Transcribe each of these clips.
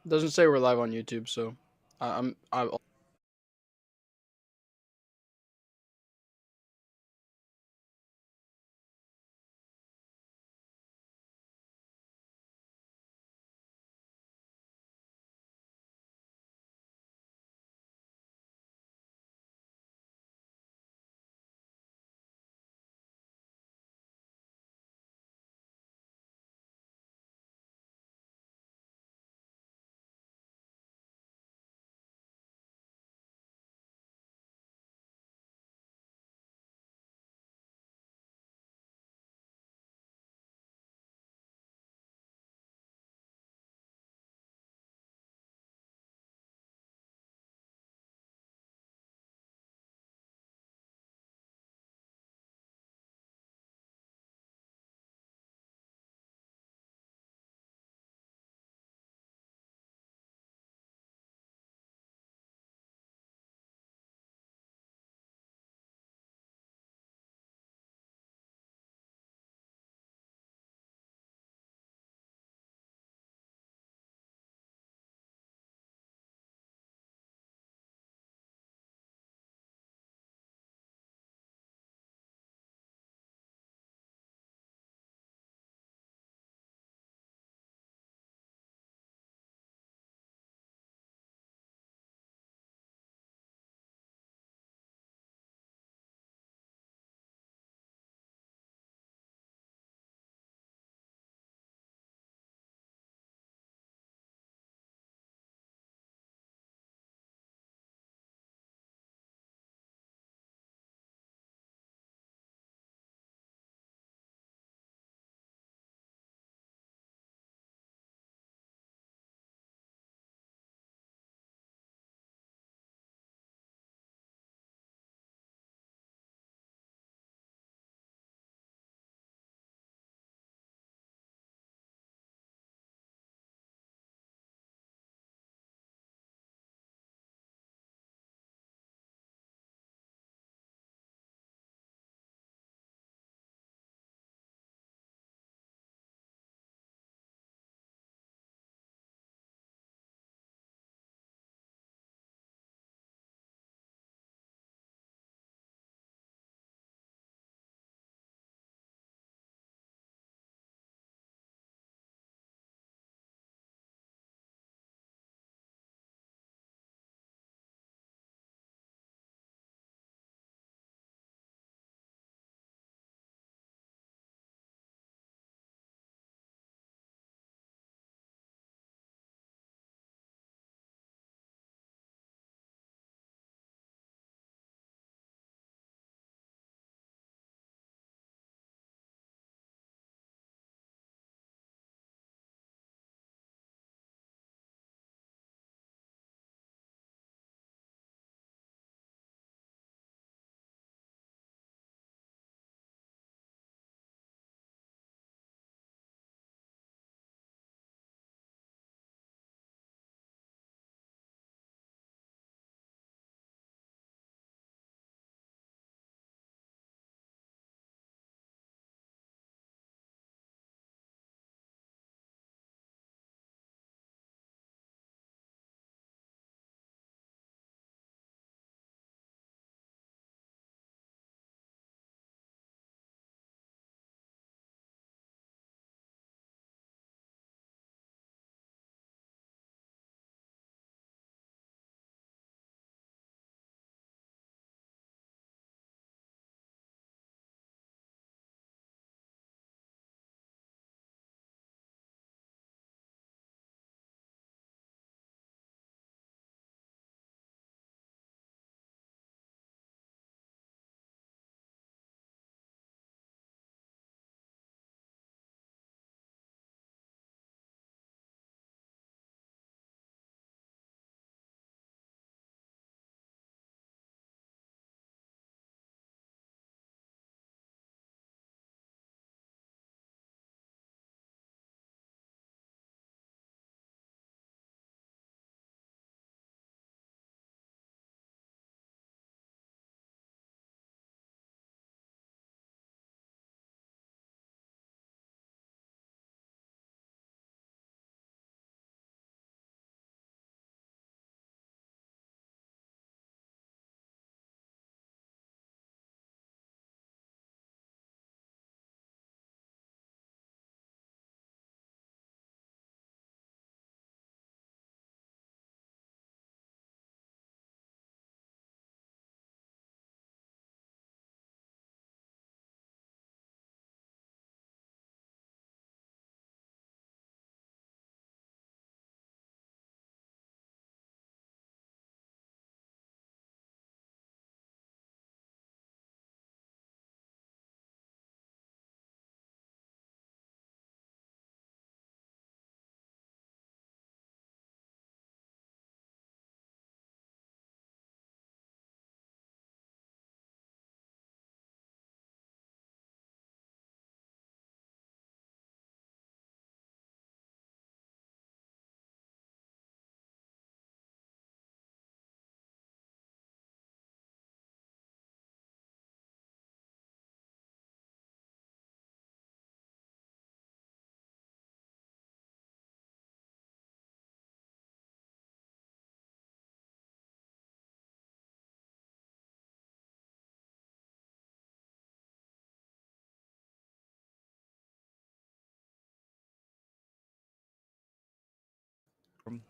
Doesn't say we're live on YouTube, so I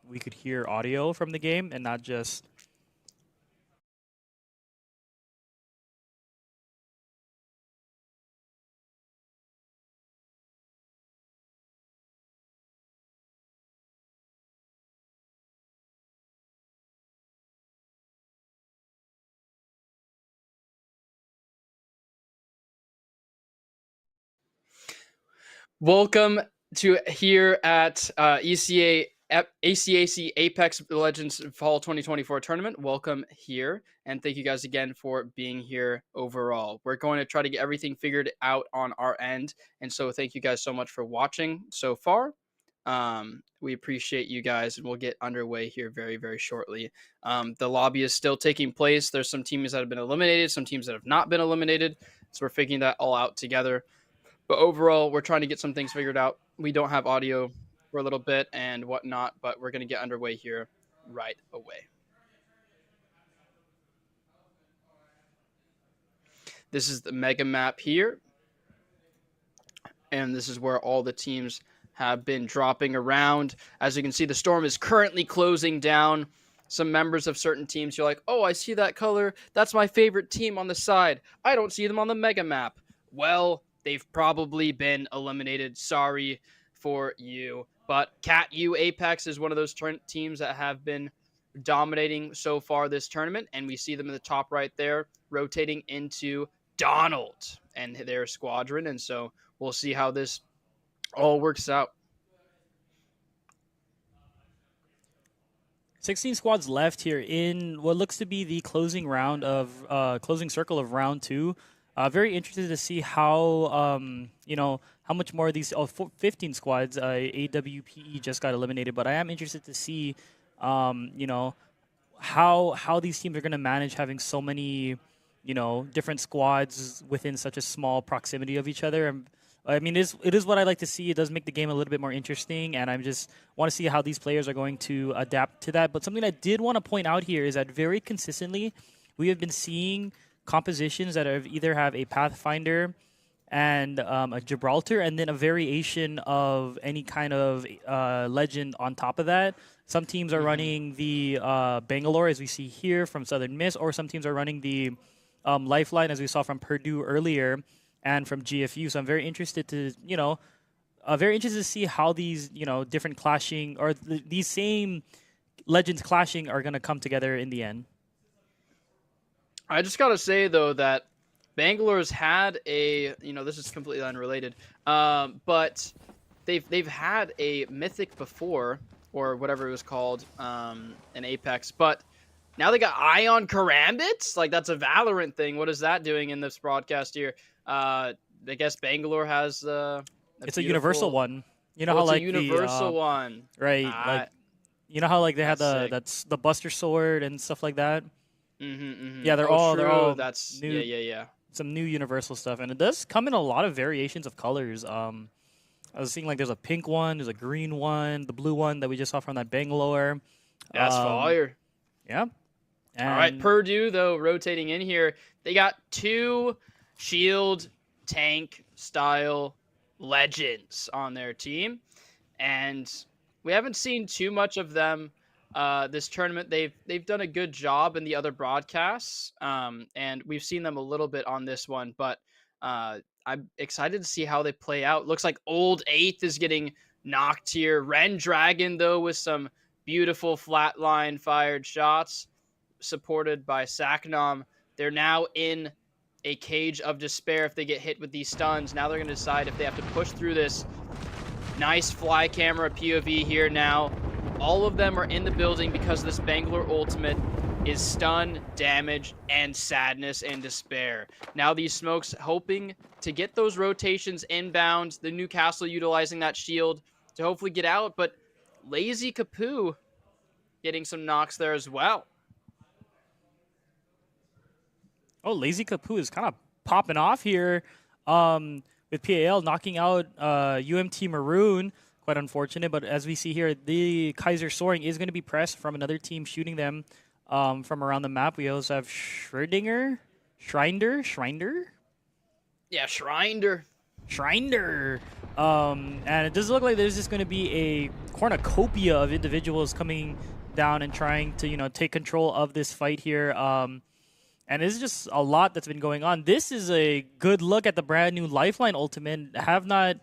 we could hear audio from the game and not just. Welcome to here at ACAC Apex Legends Fall 2024 tournament. Welcome here, and thank you guys again for being here overall. We're going to try to get everything figured out on our end, and so thank you guys so much for watching so far. We appreciate you guys, and we'll get underway here very, very shortly. The lobby is still taking place. There's some teams that have been eliminated, some teams that have not been eliminated, so we're figuring that all out together. But overall, we're trying to get some things figured out. We don't have audio for a little bit and whatnot, but we're going to get underway here right away. This is the mega map here. And this is where all the teams have been dropping around. As you can see, the storm is currently closing down. Some members of certain teams, you're like, oh, I see that color. That's my favorite team on the side. I don't see them on the mega map. Well, they've probably been eliminated. Sorry for you. But Cat U Apex is one of those teams that have been dominating so far this tournament. And we see them in the top right there, rotating into Donald and their squadron. And so we'll see how this all works out. 16 squads left here in what looks to be the closing round of closing circle of round 2. Very interested to see how how much more of these 15 squads. AWPE just got eliminated, but I am interested to see how these teams are going to manage having so many different squads within such a small proximity of each other. I mean, it is what I like to see. It does make the game a little bit more interesting, and I just want to see how these players are going to adapt to that. But something I did want to point out here is that very consistently, we have been seeing compositions that either have a Pathfinder and a Gibraltar, and then a variation of any kind of legend on top of that. Some teams are running the Bangalore, as we see here from Southern Miss, or some teams are running the Lifeline, as we saw from Purdue earlier, and from GFU. So I'm very interested to, see how these, different clashing or these same legends clashing are going to come together in the end. I just got to say, though, that Bangalore's had a, this is completely unrelated, but they've had a Mythic before, or whatever it was called, an Apex, but now they got Ion Karambits? Like, that's a Valorant thing. What is that doing in this broadcast here? I guess Bangalore has it's a universal one. You know how like a universal one, right? Like, you know how like they had that's the Buster Sword and stuff like that. Yeah, they're all that's new, yeah. Some new universal stuff, and it does come in a lot of variations of colors. I was seeing like there's a pink one, there's a green one, the blue one that we just saw from that Bangalore. That's fire. Yeah. All right, Purdue, though, rotating in here. They got 2 shield tank style legends on their team, and we haven't seen too much of them this tournament. They've done a good job in the other broadcasts, and we've seen them a little bit on this one, but I'm excited to see how they play out. Looks like Old 8th is getting knocked here. Ren Dragon, though, with some beautiful flatline fired shots, supported by Saknam. They're now in a cage of despair if they get hit with these stuns. Now they're going to decide if they have to push through this. Nice fly camera POV here now. All of them are in the building because this Bangalore ultimate is stun, damage, and sadness and despair. Now these smokes hoping to get those rotations inbound. The Newcastle utilizing that shield to hopefully get out, but Lazy Kapoo getting some knocks there as well. Oh, Lazy Kapoo is kind of popping off here with PAL knocking out UMT Maroon. Quite unfortunate, but as we see here, the Kaiser Soaring is going to be pressed from another team shooting them from around the map. We also have Schreinder? Yeah, Schreinder. Schreiner. And it does look like there's just going to be a cornucopia of individuals coming down and trying to, take control of this fight here. And it's just a lot that's been going on. This is a good look at the brand new Lifeline Ultimate. Have not,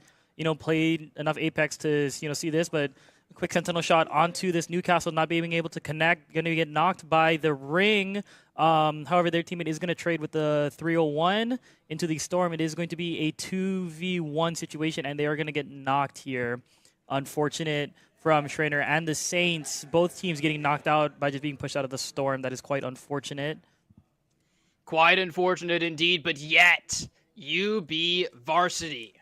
played enough Apex to, see this, but a quick Sentinel shot onto this Newcastle, not being able to connect, going to get knocked by the Ring. However, their teammate is going to trade with the 301 into the Storm. It is going to be a 2v1 situation, and they are going to get knocked here. Unfortunate from Schreiner and the Saints. Both teams getting knocked out by just being pushed out of the Storm. That is quite unfortunate. Quite unfortunate indeed, but yet, UB Varsity.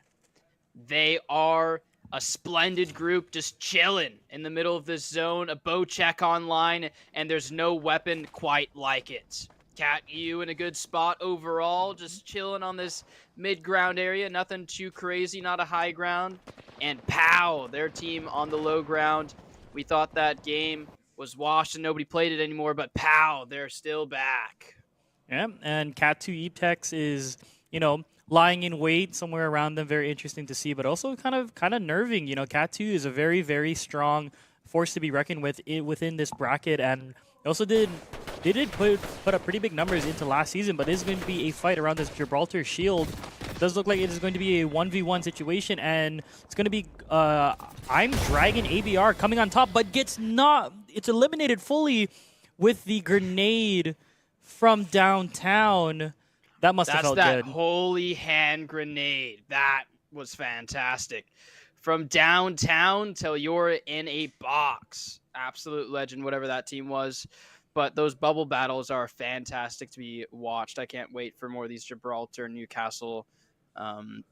They are a splendid group just chilling in the middle of this zone, a bow check online, and there's no weapon quite like it. Cat U in a good spot overall, just chilling on this mid-ground area, nothing too crazy, not a high ground. And POW, their team on the low ground. We thought that game was washed and nobody played it anymore, but POW, they're still back. Yeah, and Cat 2 Epex is, lying in wait somewhere around them. Very interesting to see, but also kind of nerving. Cat 2 is a very, very strong force to be reckoned with within this bracket, and also did put up pretty big numbers into last season. But this is going to be a fight around this Gibraltar Shield. It does look like it is going to be a 1v1 situation, and it's going to be I'm Dragon ABR coming on top, but it's eliminated fully with the grenade from downtown. That must have felt good. That's that holy hand grenade. That was fantastic. From downtown till you're in a box. Absolute legend, whatever that team was. But those bubble battles are fantastic to be watched. I can't wait for more of these Gibraltar, Newcastle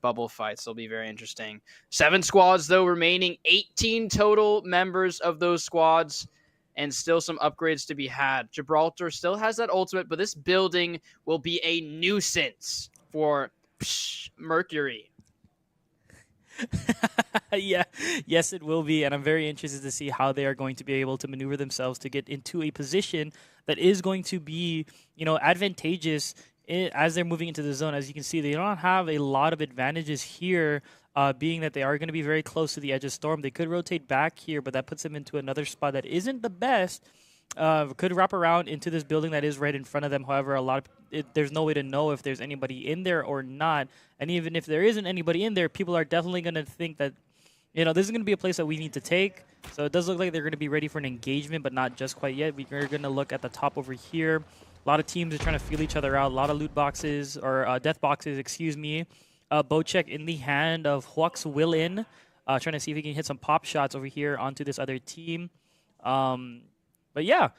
bubble fights. They'll be very interesting. 7 squads, though, remaining. 18 total members of those squads. And still some upgrades to be had. Gibraltar still has that ultimate, but this building will be a nuisance for Mercury. Yeah, yes, it will be, and I'm very interested to see how they are going to be able to maneuver themselves to get into a position that is going to be, advantageous as they're moving into the zone. As you can see, they don't have a lot of advantages here. Being that they are going to be very close to the edge of Storm. They could rotate back here, but that puts them into another spot that isn't the best. Could wrap around into this building that is right in front of them. However, there's no way to know if there's anybody in there or not. And even if there isn't anybody in there, people are definitely going to think that, this is going to be a place that we need to take. So it does look like they're going to be ready for an engagement, but not just quite yet. We're going to look at the top over here. A lot of teams are trying to feel each other out. A lot of loot boxes, or death boxes, excuse me. Bow check in the hand of Huax Willin, trying to see if he can hit some pop shots over here onto this other team. But yeah,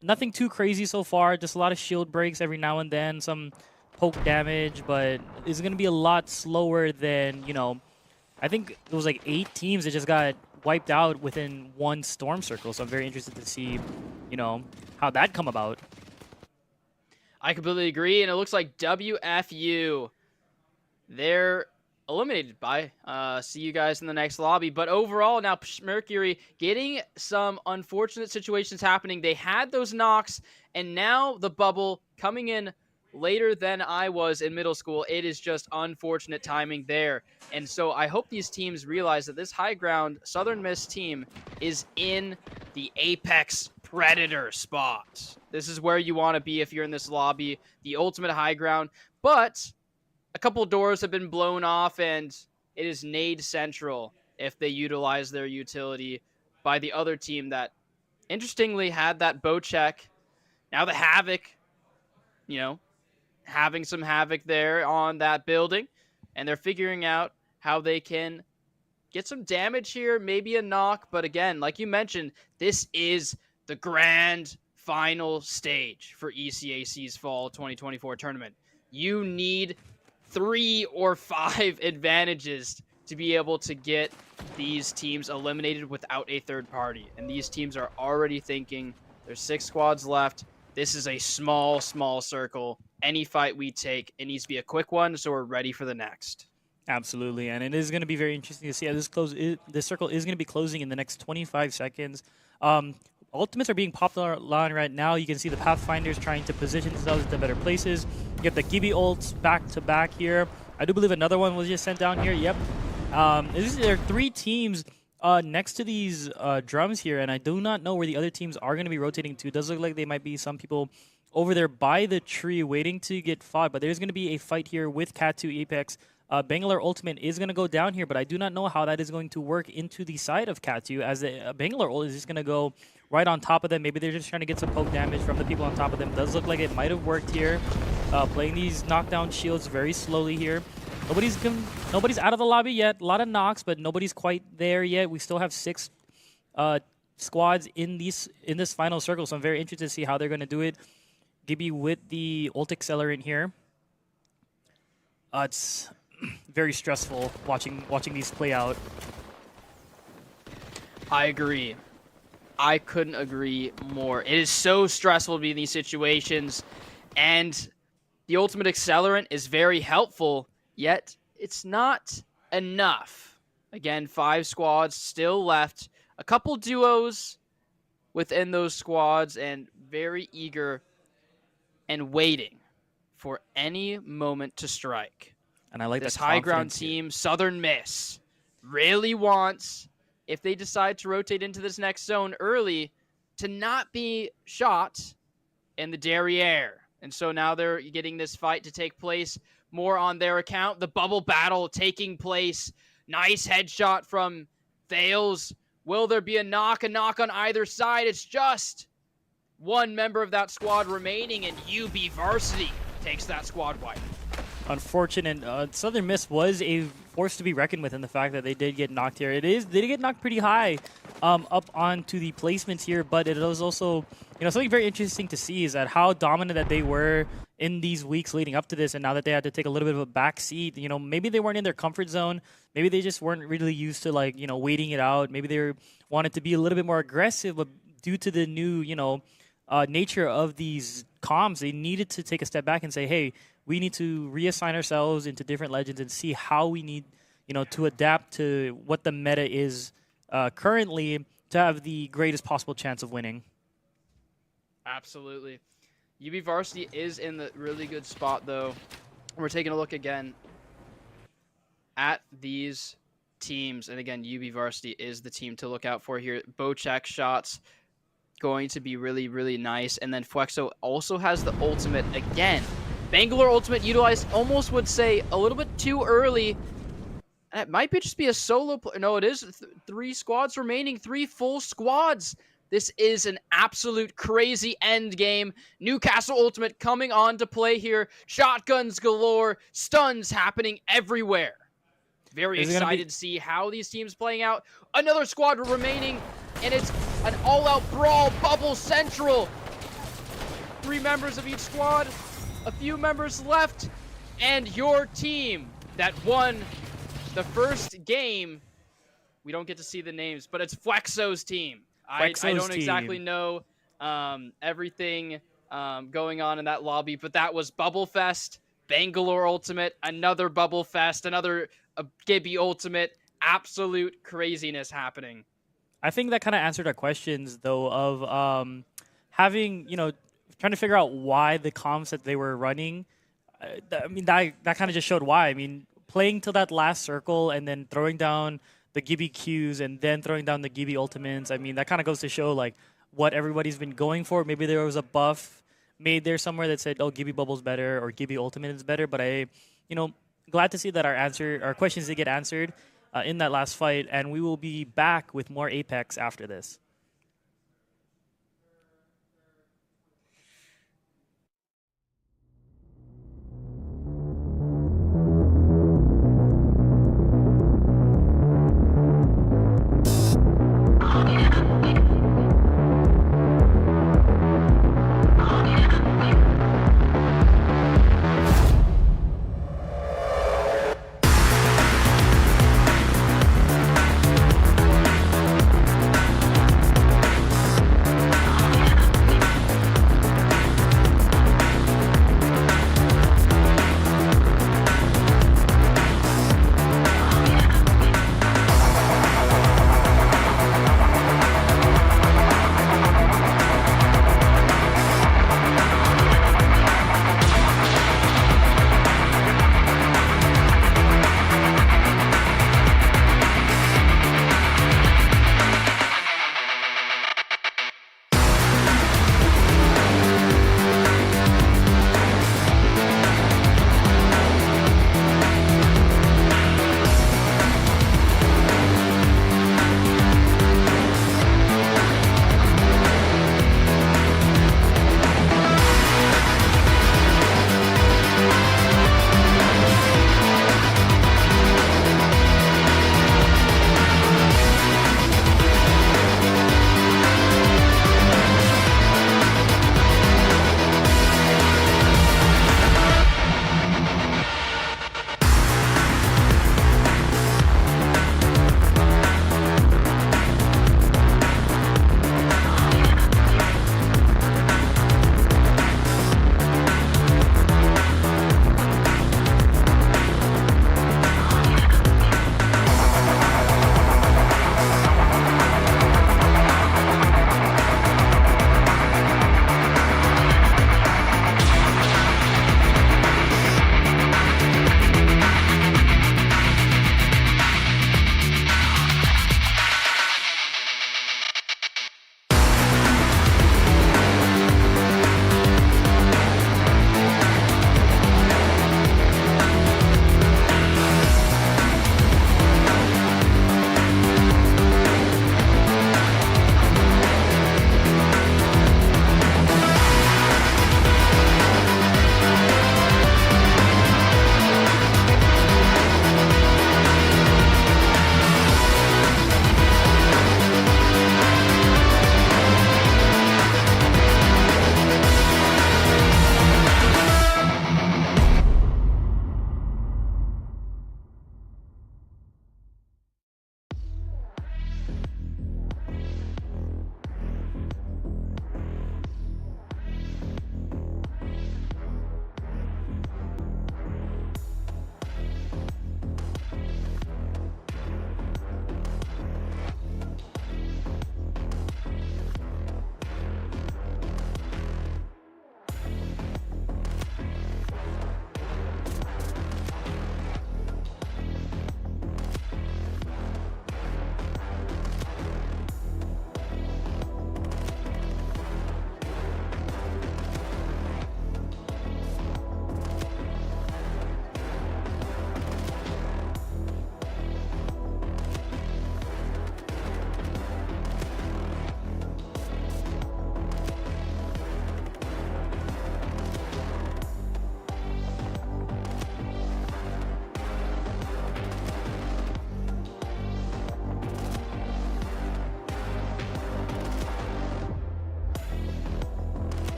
nothing too crazy so far. Just a lot of shield breaks every now and then, some poke damage, but it's going to be a lot slower than, I think it was like 8 teams that just got wiped out within one storm circle. So I'm very interested to see, how that come about. I completely agree, and it looks like WFU, they're eliminated by. See you guys in the next lobby. But overall, now Mercury getting some unfortunate situations happening. They had those knocks, and now the bubble coming in later than I was in middle school. It is just unfortunate timing there. And so I hope these teams realize that this high ground Southern Miss team is in the Apex Predator spot. This is where you want to be if you're in this lobby, the ultimate high ground. But a couple doors have been blown off, and it is Nade Central if they utilize their utility by the other team that, interestingly, had that bow check. Now the Havoc, having some havoc there on that building, and they're figuring out how they can get some damage here, maybe a knock. But again, like you mentioned, this is the grand final stage for ECAC's Fall 2024 tournament. You need 3 or 5 advantages to be able to get these teams eliminated without a third party. And these teams are already thinking there's 6 squads left. This is a small circle. Any fight we take, it needs to be a quick one, so we're ready for the next. Absolutely, and it is going to be very interesting to see how this circle is going to be closing in the next 25 seconds. ultimates are being popped online right now. You can see the Pathfinders trying to position themselves into better places. You get the Gibby ults back to back here. I do believe another one was just sent down here. Yep. There are 3 teams next to these drums here, and I do not know where the other teams are going to be rotating to. It does look like they might be some people over there by the tree waiting to get fought, but there's going to be a fight here with Cat2 Apex. Bangalore Ultimate is going to go down here, but I do not know how that is going to work into the side of Cat2, as the Bangalore ult is just going to go right on top of them. Maybe they're just trying to get some poke damage from the people on top of them. Does look like it might have worked here. Playing these knockdown shields very slowly here. Nobody's out of the lobby yet. A lot of knocks, but nobody's quite there yet. We still have 6 squads in this final circle, so I'm very interested to see how they're going to do it. Gibby with the ult accelerant here. It's very stressful watching these play out. I agree. I couldn't agree more. It is so stressful to be in these situations, and the ultimate accelerant is very helpful, yet it's not enough. Again, 5 squads still left. A couple duos within those squads, and very eager and waiting for any moment to strike. And I like this high ground team, Southern Miss, really wants, if they decide to rotate into this next zone early, to not be shot in the derriere. And so now they're getting this fight to take place more on their account. The bubble battle taking place. Nice headshot from Thales. Will there be a knock on either side? It's just one member of that squad remaining, and UB Varsity takes that squad wipe. Unfortunate. Southern Miss was a force to be reckoned with in the fact that they did get knocked here. They did get knocked pretty high up onto the placements here, but it was also, something very interesting to see is that how dominant that they were in these weeks leading up to this, and now that they had to take a little bit of a back seat, maybe they weren't in their comfort zone. Maybe they just weren't really used to waiting it out. Maybe they wanted to be a little bit more aggressive, but due to the new, nature of these comms, they needed to take a step back and say, hey, we need to reassign ourselves into different legends and see how we need, to adapt to what the meta is currently to have the greatest possible chance of winning. Absolutely. UB Varsity is in the really good spot, though. We're taking a look again at these teams. And again, UB Varsity is the team to look out for here. Bow check shots going to be really, really nice. And then Flexo also has the ultimate again. Bangalore ultimate utilized, almost would say, a little bit too early. And it might just be a solo. No, it is 3 squads remaining, 3 full squads. This is an absolute crazy end game. Newcastle ultimate coming on to play here. Shotguns galore, stuns happening everywhere. Very excited to see how these teams playing out. Another squad remaining, and it's an all-out brawl. Bubble Central. 3 members of each squad. A few members left, and your team that won the first game, we don't get to see the names, but it's Flexo's team. I don't exactly know everything going on in that lobby, but that was Bubble Fest, Bangalore Ultimate, another Bubble Fest, another Gibby Ultimate. Absolute craziness happening. I think that kind of answered our questions, though, of having, trying to figure out why the comms that they were running, that kind of just showed why. I mean, playing till that last circle and then throwing down the Gibby Qs and then throwing down the Gibby Ultimates, that kind of goes to show, what everybody's been going for. Maybe there was a buff made there somewhere that said, oh, Gibby Bubble's better or Gibby Ultimate is better. But glad to see that our questions did get answered in that last fight. And we will be back with more Apex after this.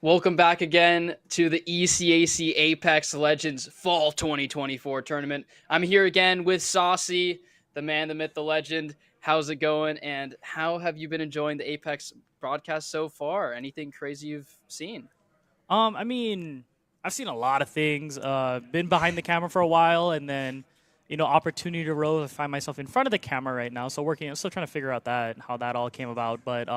Welcome back again to the ECAC Apex Legends Fall 2024 tournament. I'm here again with Saucy, the man, the myth, the legend. How's it going? And how have you been enjoying the Apex broadcast so far? Anything crazy you've seen? I mean, I've seen a lot of things. Been behind the camera for a while, and then, opportunity to roll. I find myself in front of the camera right now. So I'm still trying to figure out how that all came about. But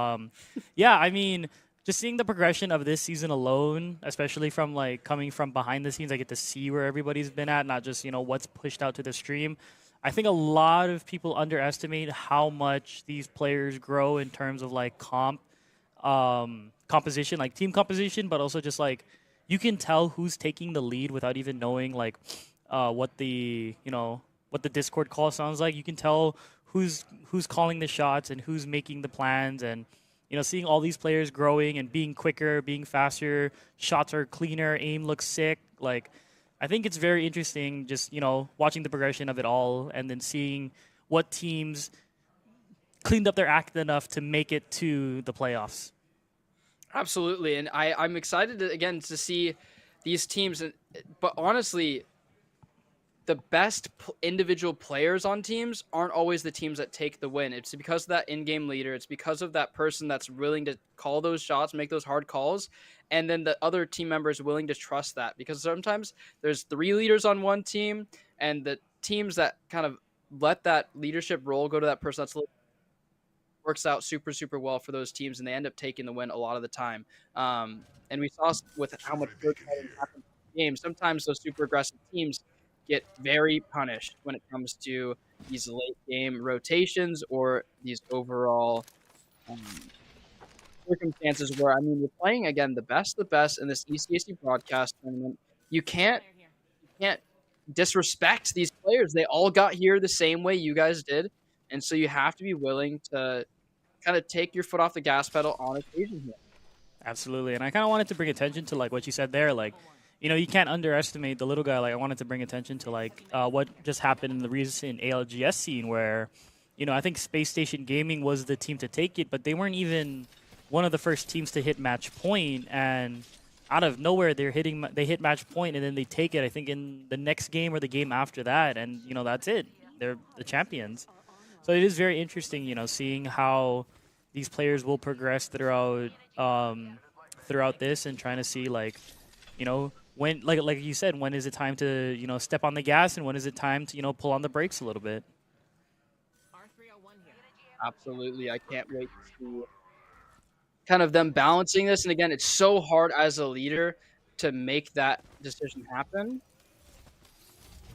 yeah, I mean, just seeing the progression of this season alone, especially from like coming from behind the scenes, I get to see where everybody's been at, not just what's pushed out to the stream. I think a lot of people underestimate how much these players grow in terms of like composition, like team composition, but also just like you can tell who's taking the lead without even knowing like what the what the Discord call sounds like. You can tell who's calling the shots and who's making the plans, and seeing all these players growing and being quicker, being faster, shots are cleaner, aim looks sick. Like I think it's very interesting just watching the progression of it all, and then seeing what teams cleaned up their act enough to make it to the playoffs. Absolutely, and I'm excited again to see these teams. But honestly, the best individual players on teams aren't always the teams that take the win. It's because of that in-game leader. It's because of that person that's willing to call those shots, make those hard calls, and then the other team members willing to trust that. Because sometimes there's 3 leaders on one team, and the teams that kind of let that leadership role go to that person that's a little works out super, super well for those teams, and they end up taking the win a lot of the time. And we saw with how much good happens in the game, sometimes those super aggressive teams get very punished when it comes to these late game rotations or these overall circumstances where, I mean, we're playing, again, the best in this ECAC broadcast tournament. You can't disrespect these players. They all got here the same way you guys did. And so you have to be willing to kind of take your foot off the gas pedal on occasion here. Absolutely. And I kind of wanted to bring attention to like what you said there. Like, you can't underestimate the little guy. Like I wanted to bring attention to like what just happened in the recent ALGS scene where, I think Space Station Gaming was the team to take it, but they weren't even one of the first teams to hit match point. And out of nowhere, they hit match point and then they take it, I think, in the next game or the game after that. And, that's it. They're the champions. So it is very interesting, seeing how these players will progress throughout this, and trying to see like, when like you said, when is it time to step on the gas, and when is it time to pull on the brakes a little bit. Absolutely, I can't wait to see kind of them balancing this. And again, it's so hard as a leader to make that decision happen,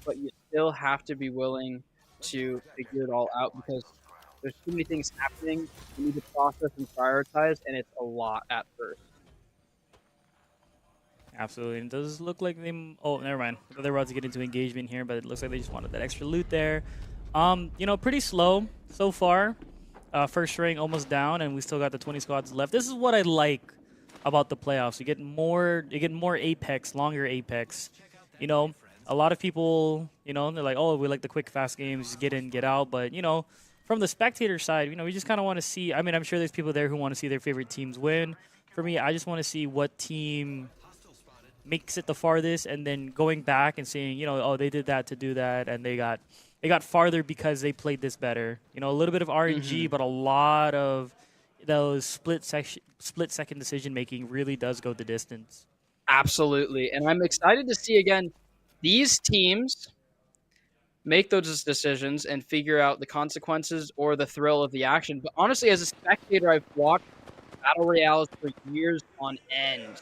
but you still have to be willing to figure it all out because there's too many things happening. You need to process and prioritize, and it's a lot at first. Absolutely. And it does look like they... Oh, never mind. They're about to get into engagement here, but it looks like they just wanted that extra loot there. Pretty slow so far. First ring almost down, and we still got the 20 squads left. This is what I like about the playoffs. You get more Apex, longer Apex. A lot of people, they're like, oh, we like the quick, fast games, just get in, get out. But, from the spectator side, we just kind of want to see. I mean, I'm sure there's people there who want to see their favorite teams win. For me, I just want to see what team makes it the farthest, and then going back and saying, oh, they did that to do that, and they got farther because they played this better. A little bit of RNG, but a lot of those split second decision making really does go the distance. Absolutely, and I'm excited to see again these teams make those decisions and figure out the consequences or the thrill of the action. But honestly, as a spectator, I've watched Battle Royales for years on end.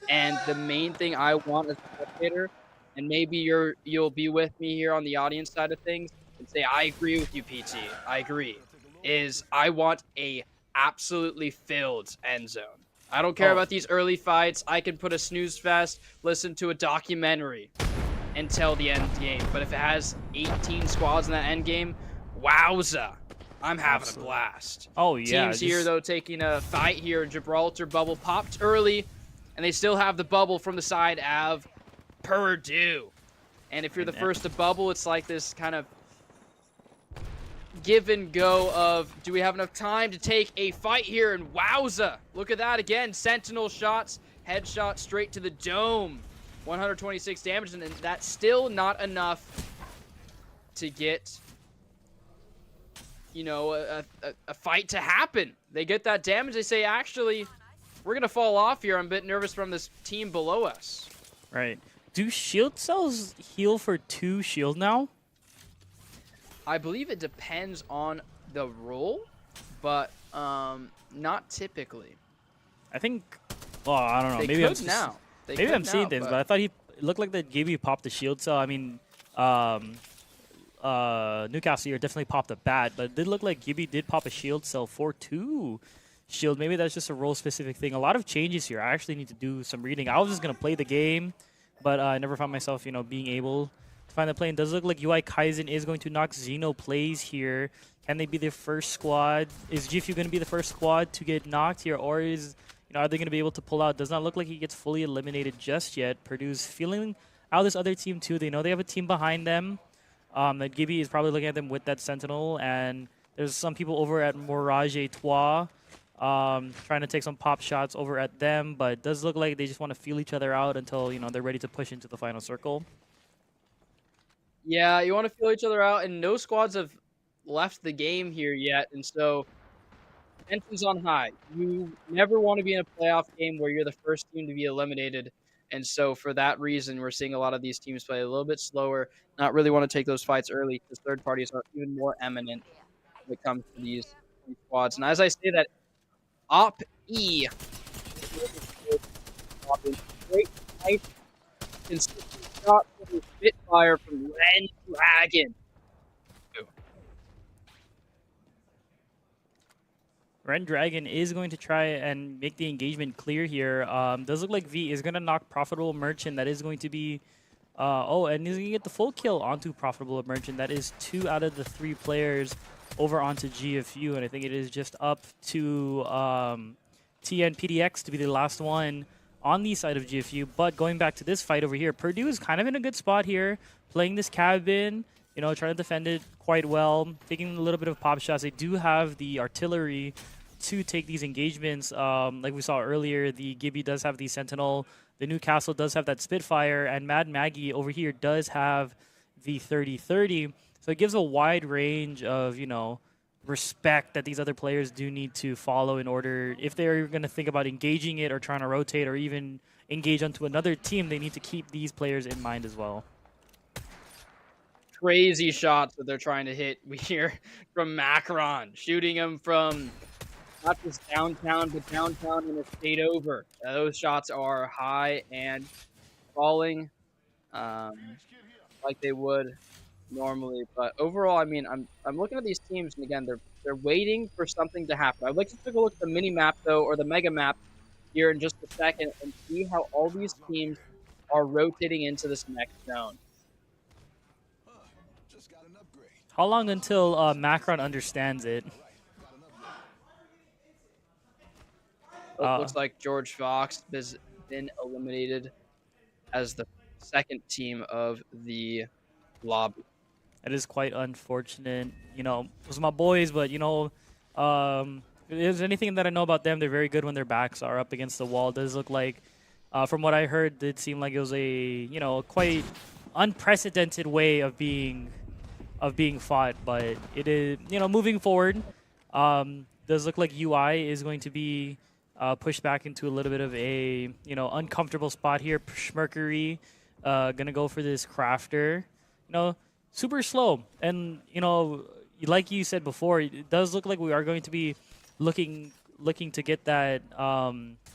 And the main thing I want as a spectator, and maybe you'll be with me here on the audience side of things and say, I agree with you, PT, I agree, is I want a absolutely filled end zone. I don't care about these early fights. I can put a snooze fest, listen to a documentary until the end game. But if it has 18 squads in that end game, wowza, I'm having a blast. Oh, yeah. Teams here, though, taking a fight here. Gibraltar bubble popped early, and they still have the bubble from the side of Purdue. And if you're the first to bubble, it's like this kind of give and go of, do we have enough time to take a fight here? And wowza, look at that again. Sentinel shots Headshot straight to the dome. 126 damage, and that's still not enough to get, you know, a fight to happen. They get that damage. They say, actually, we're going to fall off here. I'm a bit nervous from this team below us. Right. Do shield cells heal for 2 shield now? I believe it depends on the role, but not typically. I think, well, I don't know. They maybe could now. Maybe I'm seeing things, but I thought it looked like that Gibby popped the shield cell. I mean, Newcastle here definitely popped a bat, but it did look like Gibby did pop a shield cell for 2 shield. Maybe that's just a role-specific thing. A lot of changes here. I actually need to do some reading. I was just going to play the game, but I never found myself, you know, being able to find the play. And does look like UI Kaizen is going to knock Xeno plays here. Can they be the first squad? Is GFU going to be the first squad to get knocked here, or is, you know, are they going to be able to pull out? Does not look like he gets fully eliminated just yet. Purdue's feeling out this other team too. They know they have a team behind them. That Gibby is probably looking at them with that Sentinel, and there's some people over at Mirage Trois trying to take some pop shots over at them, but it does look like they just want to feel each other out until, you know, they're ready to push into the final circle. Yeah, you want to feel each other out, and no squads have left the game here yet, and so tension's on high. You never want to be in a playoff game where you're the first team to be eliminated, and so for that reason, we're seeing a lot of these teams play a little bit slower, not really want to take those fights early, because third parties are even more eminent when it comes to these squads. And as I say that, Op E, great, nice, consistent shot from the Spitfire from Ren Dragon. Ren Dragon is going to try and make the engagement clear here. Does look like V is going to knock Profitable Merchant. That is going to be... and he's going to get the full kill onto Profitable Merchant. That is 2 out of the 3 players over onto GFU. And I think it is just up to TNPDX to be the last one on the side of GFU. But going back to this fight over here, Purdue is kind of in a good spot here, playing this cabin, you know, trying to defend it quite well, taking a little bit of pop shots. They do have the artillery to take these engagements. Like we saw earlier, the Gibby does have the Sentinel. The Newcastle does have that Spitfire, and Mad Maggie over here does have the 30-30. So it gives a wide range of, you know, respect that these other players do need to follow in order, if they're going to think about engaging it or trying to rotate or even engage onto another team, they need to keep these players in mind as well. Crazy shots that they're trying to hit here from Macron, shooting him from not just downtown, but downtown and a state over. Those shots are high and falling like they would normally. But overall, I mean, I'm looking at these teams, and again, they're waiting for something to happen. I'd like to take a look at the mini map though, or the mega map here in just a second, and see how all these teams are rotating into this next zone. How long until Macron understands it? Looks like George Fox has been eliminated as the second team of the lobby. It is quite unfortunate. You know, those are my boys, but, you know, if there's anything that I know about them, they're very good when their backs are up against the wall. It does look like, from what I heard, it seemed like it was a, you know, quite unprecedented way of being fought. But it is, you know, moving forward, does look like UI is going to be pushed back into a little bit of a, you know, uncomfortable spot here. Schmerkery gonna go for this crafter. You know, super slow. And, you know, like you said before, it does look like we are going to be looking to get that,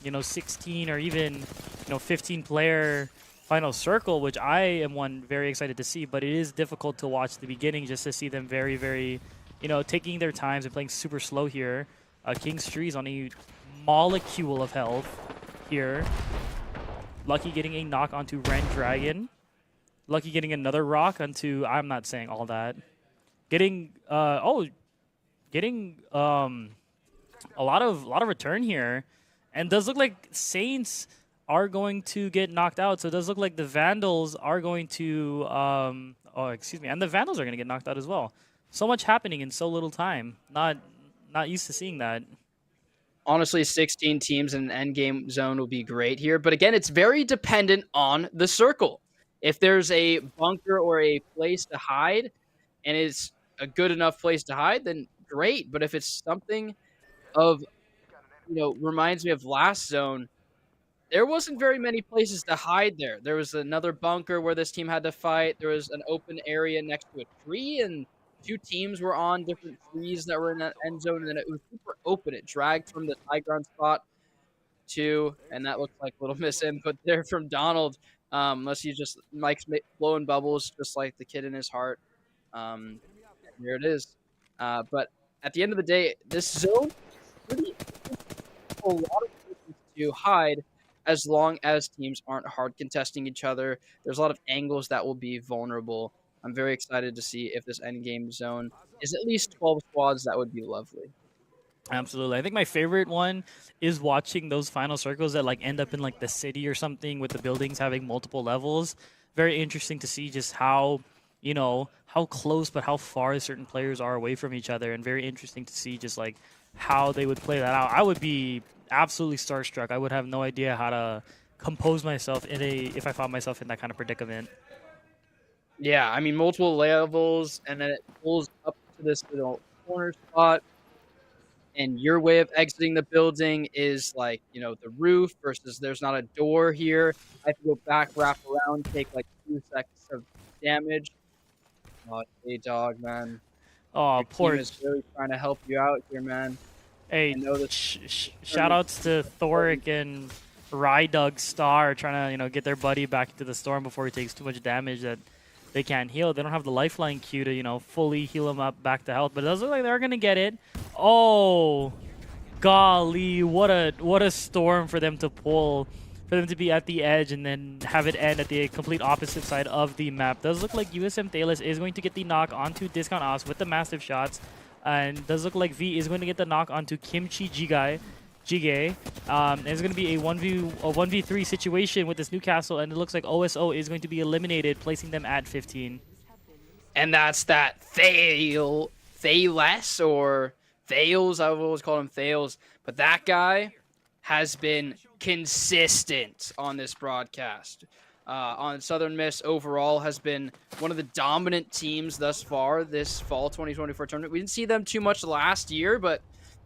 you know, 16 or even, you know, 15 player final circle, which I am very excited to see. But it is difficult to watch the beginning just to see them very, very, you know, taking their times and playing super slow here. King's Trees on a molecule of health here. Lucky getting a knock onto Ren Dragon. Lucky getting another rock onto, I'm not saying all that. Getting a lot of return here. And does look like Saints are going to get knocked out. So it does look like the Vandals are going to and the Vandals are going to get knocked out as well. So much happening in so little time. Not used to seeing that. Honestly, 16 teams in an endgame zone will be great here. But again, it's very dependent on the circle. If there's a bunker or a place to hide and it's a good enough place to hide, then great. But if it's something of, reminds me of last zone, there wasn't very many places to hide there. There was another bunker where this team had to fight. There was an open area next to a tree, and two teams were on different trees that were in that end zone, and then it was super open. It dragged from the high ground spot to, and that looks like a little misinput there from Donald. Unless he just likes blowing bubbles, just like the kid in his heart. And here it is. But at the end of the day, this zone pretty a lot of places to hide as long as teams aren't hard contesting each other. There's a lot of angles that will be vulnerable. I'm very excited to see if this endgame zone is at least 12 squads. That would be lovely. Absolutely. I think my favorite one is watching those final circles that like end up in like the city or something with the buildings having multiple levels. Very interesting to see just how, how close but how far certain players are away from each other, and very interesting to see just like how they would play that out. I would be absolutely starstruck. I would have no idea how to compose myself if I found myself in that kind of predicament. Yeah, I mean multiple levels, and then it pulls up to this little corner spot. And your way of exiting the building is like, the roof versus there's not a door here. I have to go back, wrap around, take like 2 seconds of damage. Oh, hey, dog, man. Oh, Your poor. team is really trying to help you out here, man. Hey, shout outs to Thoric and Rydug Star trying to, get their buddy back into the storm before he takes too much damage that they can't heal. They don't have the lifeline Q to, fully heal him up back to health, but it does look like they're going to get it. Oh, golly, what a storm for them to pull, for them to be at the edge and then have it end at the complete opposite side of the map. Does look like USM Thalos is going to get the knock onto Discount Ops with the massive shots, and does look like V is going to get the knock onto Kimchi Jige. And it's going to be a 1v3 situation with this Newcastle, and it looks like OSO is going to be eliminated, placing them at 15. And that's that Thales or Thales. I've always called him Thales. But that guy has been consistent on this broadcast. On Southern Miss overall has been one of the dominant teams thus far this fall 2024 tournament. We didn't see them too much last year, but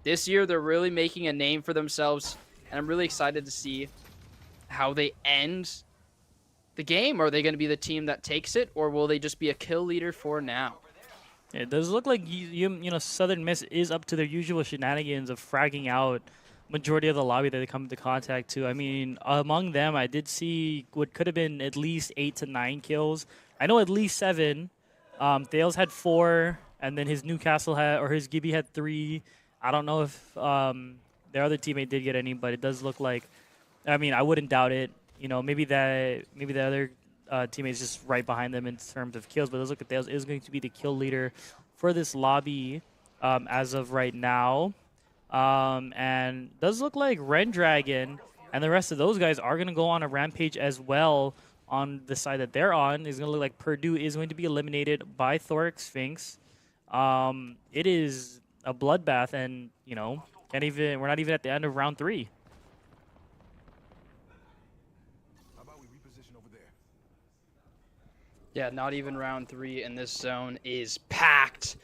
this year they're really making a name for themselves, and I'm really excited to see how they end the game. Are they going to be the team that takes it, or will they just be a kill leader for now? It does look like Southern Miss is up to their usual shenanigans of fragging out majority of the lobby that they come into contact to. I mean, among them, I did see what could have been at least 8 to 9 kills. I know at least 7. Thales had 4, and then his Newcastle his Gibby had 3. I don't know if their other teammate did get any, but it does look like. I mean, I wouldn't doubt it. Maybe the other teammate's just right behind them in terms of kills. But it does look like Thales is going to be the kill leader for this lobby as of right now. And does look like Ren Dragon and the rest of those guys are going to go on a rampage as well on the side that they're on. It's going to look like Purdue is going to be eliminated by Thoric Sphinx. It is a bloodbath, and we're not even at the end of round 3. How about we reposition over there? Yeah, not even round 3, and this zone is packed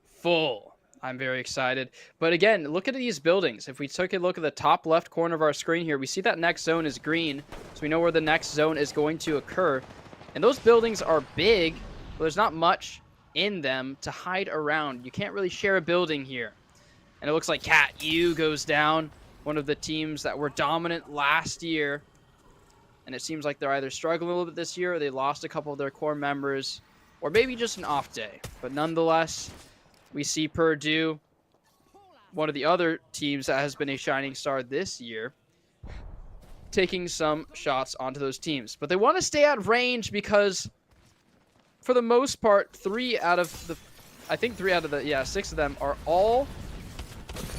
full. I'm very excited. But again, look at these buildings. If we took a look at the top left corner of our screen here, we see that next zone is green, so we know where the next zone is going to occur. And those buildings are big, but there's not much in them to hide around. You can't really share a building here. And it looks like Cat U goes down, one of the teams that were dominant last year. And it seems like they're either struggling a little bit this year, or they lost a couple of their core members, or maybe just an off day. But nonetheless, we see Purdue, one of the other teams that has been a shining star this year, taking some shots onto those teams. But they want to stay at range because, for the most part, 6 of them are all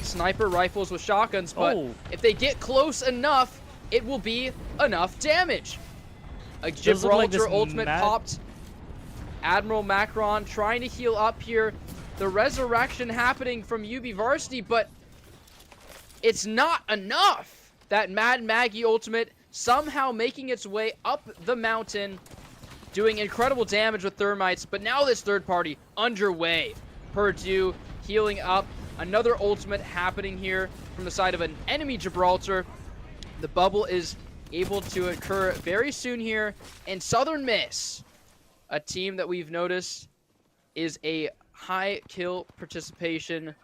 sniper rifles with shotguns. But if they get close enough, it will be enough damage. A Gibraltar ultimate popped. Admiral Macron trying to heal up here. The resurrection happening from UB Varsity, but it's not enough. That Mad Maggie ultimate somehow making its way up the mountain, doing incredible damage with thermites, but now this third party underway. Purdue healing up. Another ultimate happening here from the side of an enemy Gibraltar. The bubble is able to occur very soon here. And Southern Miss, a team that we've noticed is a high kill participation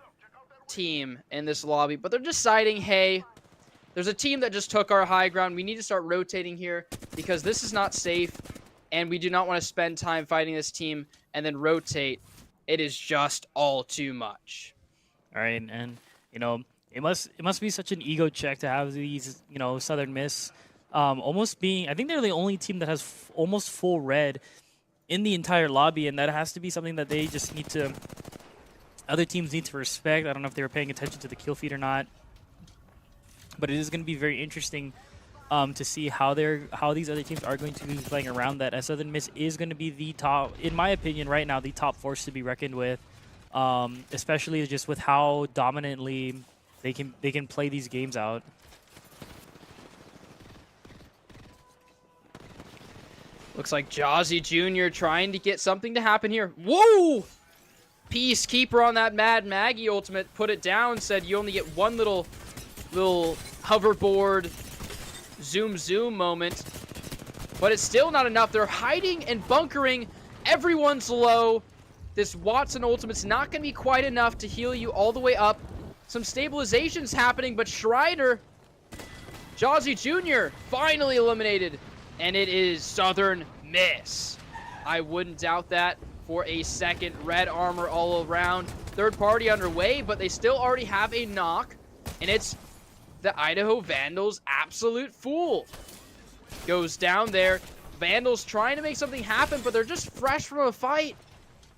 team in this lobby, but they're deciding, hey, there's a team that just took our high ground. We need to start rotating here because this is not safe, and we do not want to spend time fighting this team and then rotate. It is just all too much. All right, and you know, it must be such an ego check to have these, you know, Southern Miss almost being, I think they're the only team that has almost full red in the entire lobby, and that has to be something that they just need to, other teams need to respect. I don't know if they were paying attention to the kill feed or not, but it is going to be very interesting to see how these other teams are going to be playing around that. As Southern Miss is going to be the top, in my opinion, right now, the top force to be reckoned with, especially just with how dominantly they can play these games out. Looks like Jazzy Jr. trying to get something to happen here. Whoa! Peacekeeper on that Mad Maggie ultimate put it down, said you only get one little hoverboard zoom moment, but it's still not enough. They're hiding and bunkering. Everyone's low. This Watson ultimate's not going to be quite enough to heal you all the way up. Some stabilization's happening, but Schreider, Jazzy Jr. finally eliminated, and it is Southern Miss. I wouldn't doubt that for a second. Red armor all around. Third party underway, but they still already have a knock, and it's the Idaho Vandals Absolute Fool. Goes down there. Vandals trying to make something happen, but they're just fresh from a fight.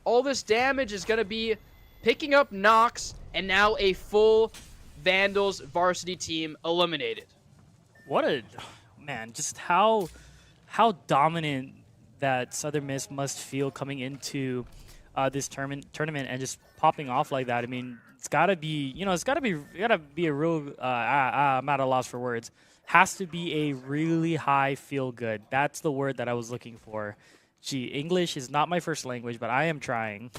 All this damage is going to be picking up knocks, and now a full Vandals varsity team eliminated. What a, man, just how dominant that Southern Miss must feel coming into this tournament and just popping off like that. I mean, it's gotta be, you know, it's gotta be a real. I'm at a loss for words. Has to be a really high feel good. That's the word that I was looking for. Gee, English is not my first language, but I am trying.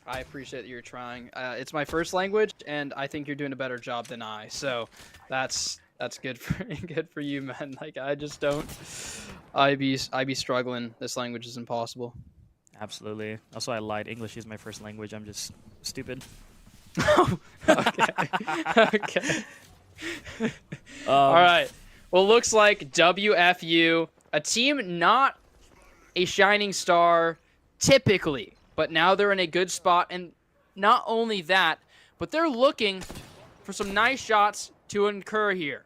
I appreciate that you're trying. It's my first language, and I think you're doing a better job than I. So that's good for you, man. Like, I just don't. I be struggling. This language is impossible. Absolutely. Also, I lied. English is my first language. I'm just stupid. Okay. All right. Well, looks like WFU, a team not a shining star typically, but now they're in a good spot. And not only that, but they're looking for some nice shots to incur here.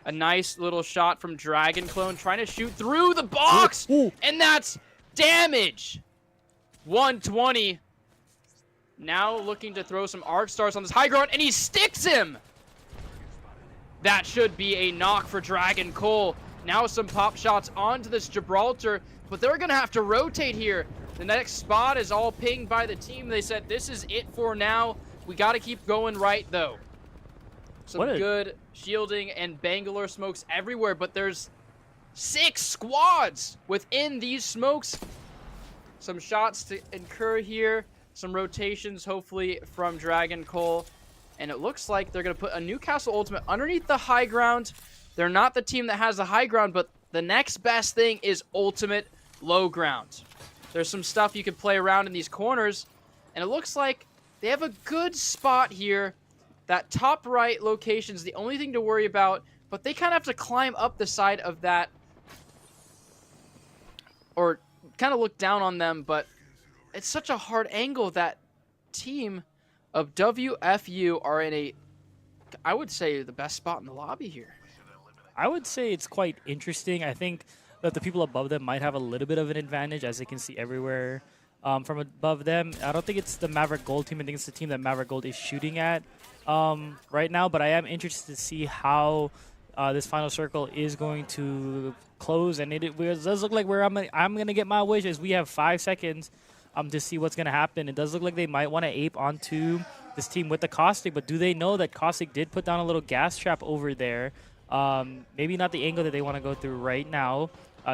A nice little shot from Dragon Clone trying to shoot through the box. Ooh. And that's damage. 120. Now looking to throw some arc stars on this high ground, and he sticks him. That should be a knock for Dragon Cole. Now some pop shots onto this Gibraltar, but they're going to have to rotate here. The next spot is all pinged by the team. They said this is it for now. We got to keep going right, though. Some good shielding and Bangalore smokes everywhere, but there's 6 squads within these smokes. Some shots to incur here. Some rotations, hopefully, from Dragon Cole. And it looks like they're going to put a Newcastle ultimate underneath the high ground. They're not the team that has the high ground, but the next best thing is ultimate low ground. There's some stuff you can play around in these corners, and it looks like they have a good spot here. That top right location is the only thing to worry about, but they kind of have to climb up the side of that, or kind of look down on them, but it's such a hard angle. That team of WFU are in a, I would say, the best spot in the lobby here. I would say it's quite interesting. I think that the people above them might have a little bit of an advantage, as they can see everywhere from above them. I don't think it's the Maverick Gold team. I think it's the team that Maverick Gold is shooting at right now. But I am interested to see how this final circle is going to close. And it does look like I'm going to get my wish, as we have 5 seconds to see what's going to happen. It does look like they might want to ape onto this team with the Caustic, but do they know that Caustic did put down a little gas trap over there? Maybe not the angle that they want to go through right now.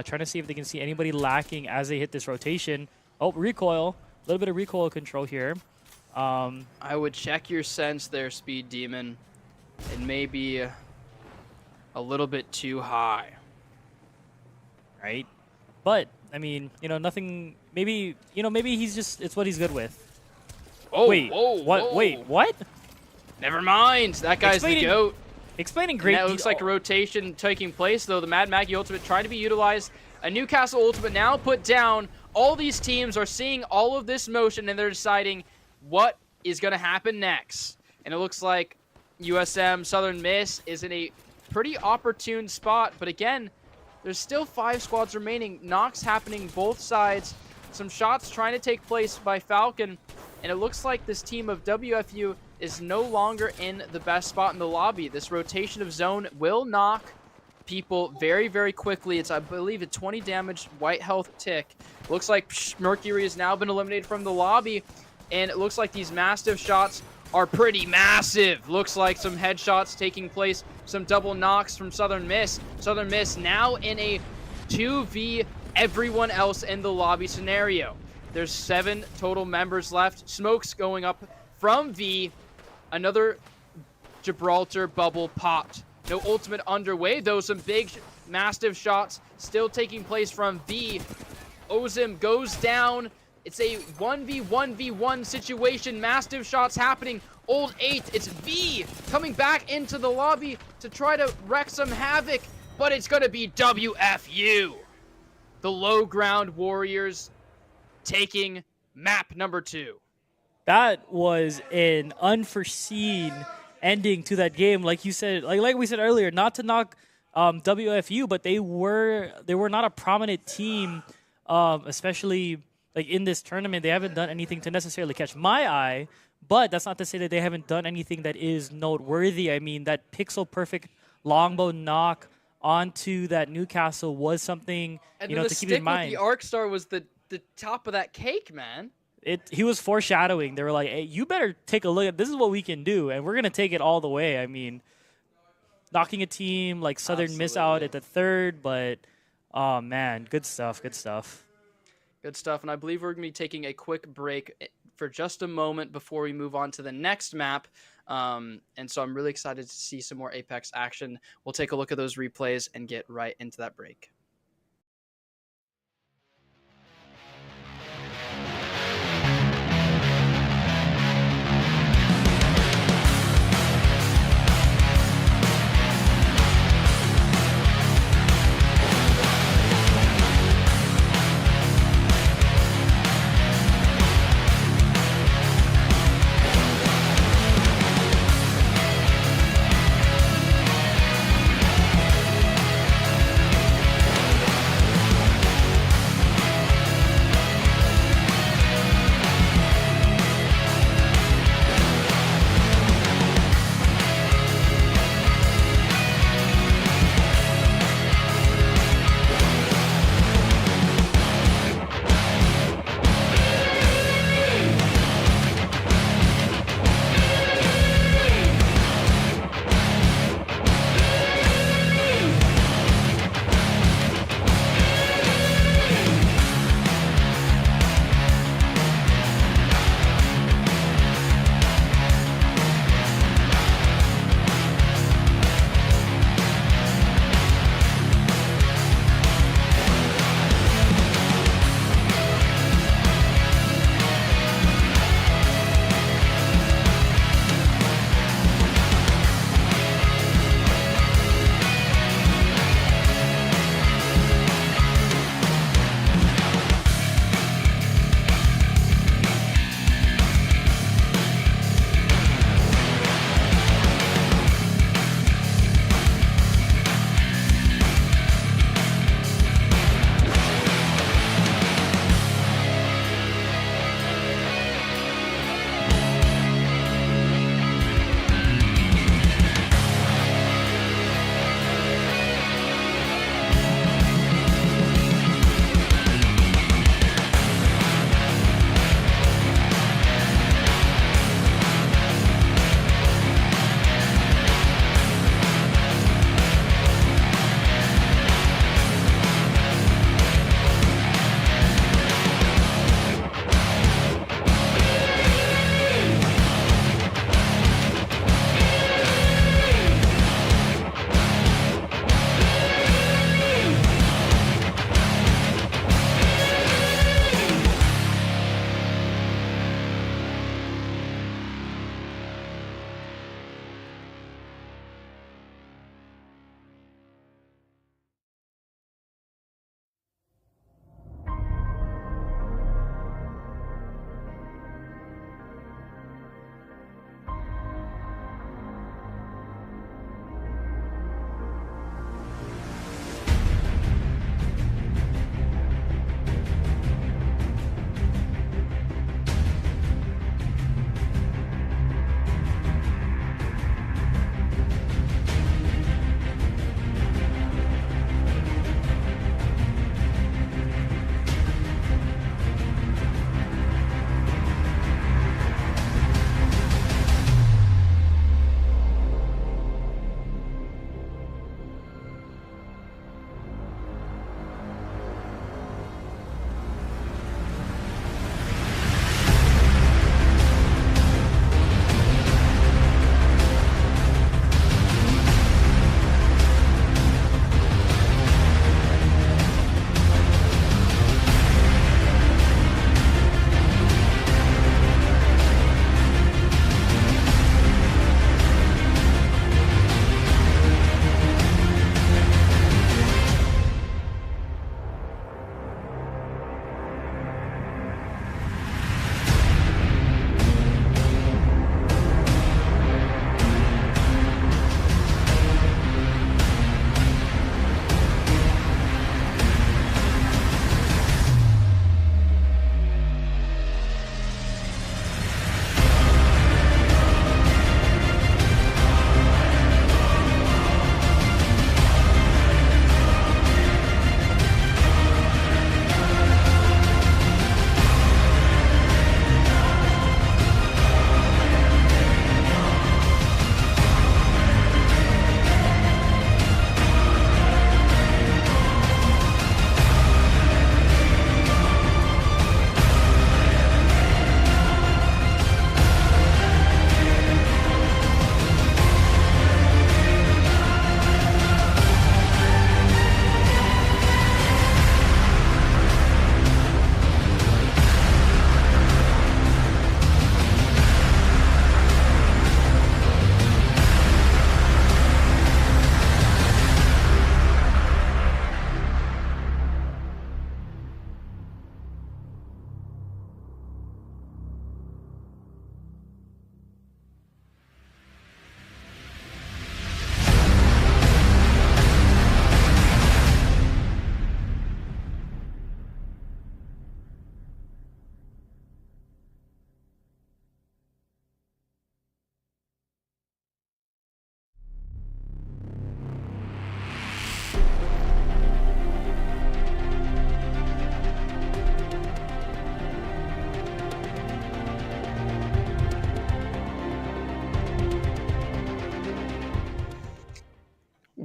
Trying to see if they can see anybody lacking as they hit this rotation. Oh, recoil. A little bit of recoil control here. I would check your sense there, Speed Demon. It may be a little bit too high. Right? But, I mean, nothing. Maybe he's just, it's what he's good with. Oh, wait, whoa, what? whoa. Wait, what? Never mind. That guy's the GOAT. Explaining great. And that looks like a rotation taking place, though. The Mad Maggie ultimate trying to be utilized. A Newcastle ultimate now put down. All these teams are seeing all of this motion, and they're deciding what is going to happen next. And it looks like USM Southern Miss is in a pretty opportune spot. But again, there's still 5 squads remaining. Knocks happening both sides. Some shots trying to take place by Falcon. And it looks like this team of WFU is no longer in the best spot in the lobby. This rotation of zone will knock people very, very quickly. It's, I believe, a 20 damage white health tick. Looks like Mercury has now been eliminated from the lobby. And it looks like these massive shots are pretty massive. Looks like some headshots taking place. Some double knocks from Southern Miss. Southern Miss now in a 2v everyone else in the lobby scenario. There's 7 total members left. Smokes going up from V. Another Gibraltar bubble popped. No ultimate underway, though. Some big, massive shots still taking place from V. Ozim goes down. It's a 1v1v1 situation. Massive shots happening. Old 8, it's V coming back into the lobby to try to wreak some havoc, but it's going to be WFU. The low ground warriors taking map number 2. That was an unforeseen ending to that game. Like you said, like we said earlier, not to knock WFU, but they were not a prominent team, especially like in this tournament. They haven't done anything to necessarily catch my eye, but that's not to say that they haven't done anything that is noteworthy. I mean, that pixel perfect longbow knock onto that Newcastle was something and to keep in mind. The Arc Star was the top of that cake, man. He was foreshadowing. They were like, hey, you better take a look at this is what we can do, and we're going to take it all the way. I mean, knocking a team like Southern Miss out at the 3rd, but, oh, man, good stuff, good stuff. Good stuff, and I believe we're going to be taking a quick break for just a moment before we move on to the next map. And so I'm really excited to see some more Apex action. We'll take a look at those replays and get right into that break.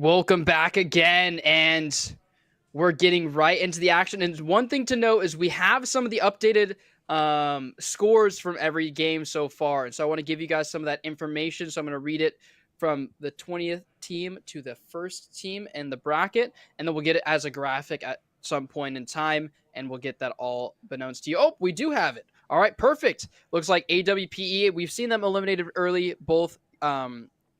Welcome back again, and we're getting right into the action. And one thing to note is we have some of the updated scores from every game so far. And so I want to give you guys some of that information. So I'm going to read it from the 20th team to the first team in the bracket, and then we'll get it as a graphic at some point in time, and we'll get that all announced to you. Oh, we do have it. All right, perfect. Looks like AWPE, we've seen them eliminated early, both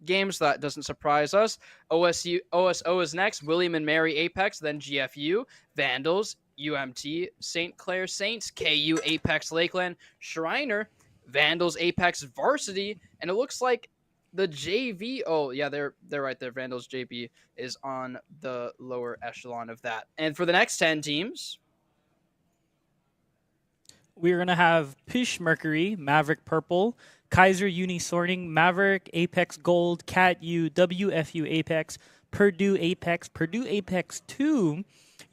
games. So that doesn't surprise us. OSO is next. William and Mary Apex, then GFU, Vandals, UMT, St. Clair Saints, KU Apex Lakeland, Shriner, Vandals Apex Varsity, and it looks like the JV. Oh yeah, they're right there. Vandals JV is on the lower echelon of that. And for the next 10 teams, we're going to have Pish Mercury, Maverick Purple, Kaiser Uni Sorting, Maverick Apex Gold, Cat U, WFU Apex, Purdue Apex 2,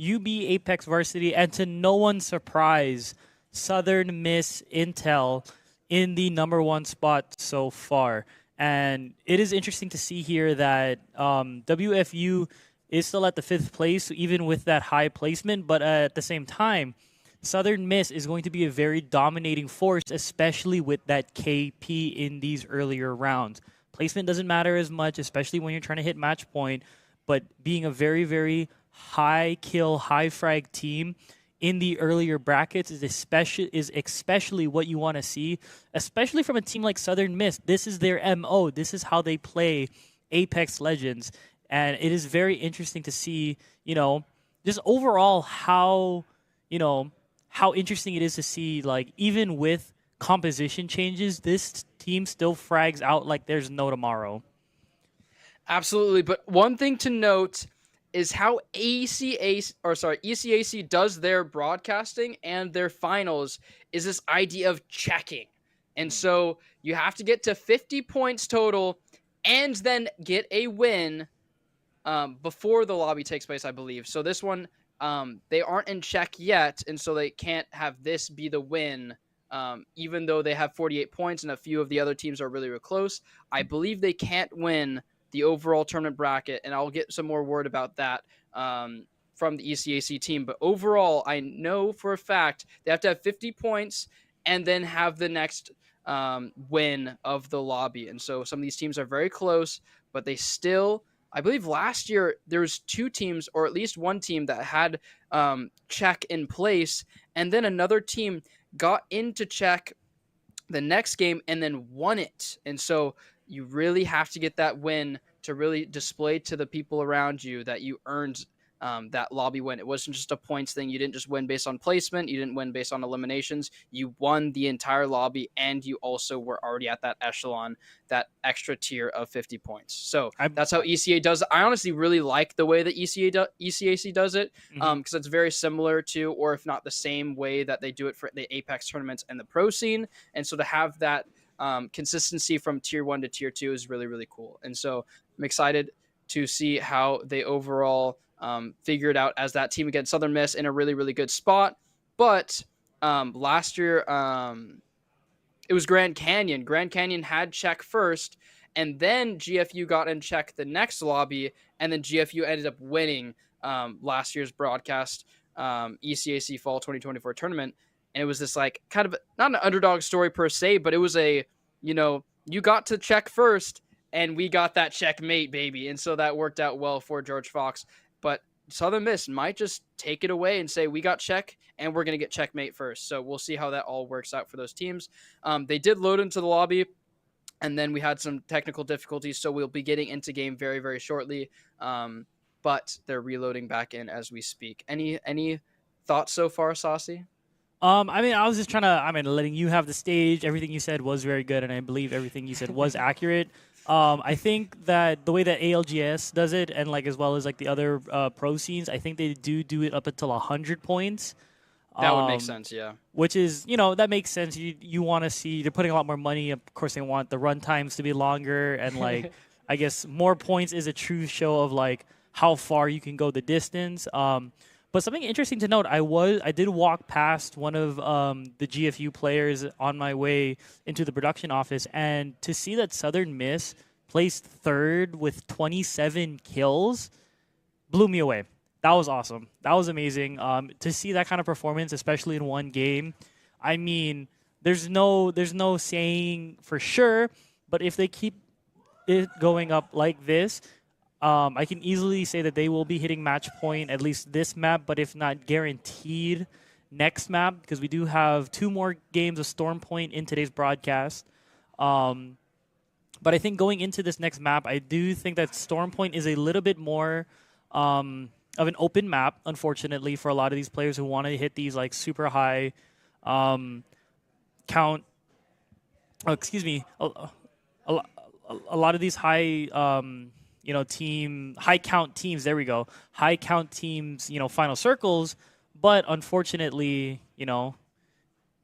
UB Apex Varsity, and to no one's surprise, Southern Miss Intel in the number 1 spot so far. And it is interesting to see here that WFU is still at the 5th place, even with that high placement, but at the same time, Southern Miss is going to be a very dominating force, especially with that KP in these earlier rounds. Placement doesn't matter as much, especially when you're trying to hit match point, but being a very, very high kill, high frag team in the earlier brackets is especially what you want to see, especially from a team like Southern Miss. This is their MO. This is how they play Apex Legends. And it is very interesting to see, just overall how interesting it is to see, like, even with composition changes, this team still frags out like there's no tomorrow. Absolutely. But one thing to note is how ECAC does their broadcasting and their finals is this idea of checking. And so you have to get to 50 points total and then get a win before the lobby takes place, I believe. So this one, they aren't in check yet, and so they can't have this be the win, even though they have 48 points and a few of the other teams are really, really close. I believe they can't win the overall tournament bracket, and I'll get some more word about that from the ECAC team. But overall, I know for a fact they have to have 50 points and then have the next win of the lobby. And so some of these teams are very close, but they still... I believe last year there was 2 teams, or at least one team, that had check in place, and then another team got into check the next game and then won it. And so you really have to get that win to really display to the people around you that you earned that lobby win. It wasn't just a points thing. You didn't just win based on placement. You didn't win based on eliminations. You won the entire lobby, and you also were already at that echelon, that extra tier of 50 points. So that's how ECA does it. I honestly really like the way that ECAC does it, because it's very similar to, or if not the same way that they do it for the Apex tournaments and the pro scene. And so to have that consistency from tier 1 to tier 2 is really, really cool. And so I'm excited to see how they overall figure it out as that team against Southern Miss in a really, really good spot. But last year, it was Grand Canyon. Grand Canyon had check first, and then GFU got in check the next lobby, and then GFU ended up winning last year's broadcast ECAC Fall 2024 tournament. And it was this, like, kind of not an underdog story per se, but it was a, you got to check first, and we got that checkmate, baby. And so that worked out well for George Fox. But Southern Miss might just take it away and say, we got check, and we're going to get checkmate first. So we'll see how that all works out for those teams. They did load into the lobby, and then we had some technical difficulties, so we'll be getting into game very, very shortly. But they're reloading back in as we speak. Any thoughts so far, Saucy? I was just letting you have the stage. Everything you said was very good, and I believe everything you said was accurate. I think that the way that ALGS does it, and as well as the other pro scenes, I think they do it up until 100 points. That would make sense, yeah. Which is, that makes sense. You want to see, they're putting a lot more money. Of course, they want the run times to be longer, and I guess more points is a true show of how far you can go the distance. But something interesting to note, I did walk past one of the GFU players on my way into the production office, and to see that Southern Miss placed third with 27 kills blew me away. That was awesome. That was amazing. To see that kind of performance, especially in one game, I mean, there's no saying for sure, but if they keep it going up like this, I can easily say that they will be hitting match point at least this map, but if not guaranteed next map, because we do have 2 more games of Storm Point in today's broadcast. But I think going into this next map, I do think that Storm Point is a little bit more of an open map, unfortunately, for a lot of these players who want to hit these like super high count. Oh, excuse me, a lot of these high high count teams. There we go, high count teams. Final circles, but unfortunately, we're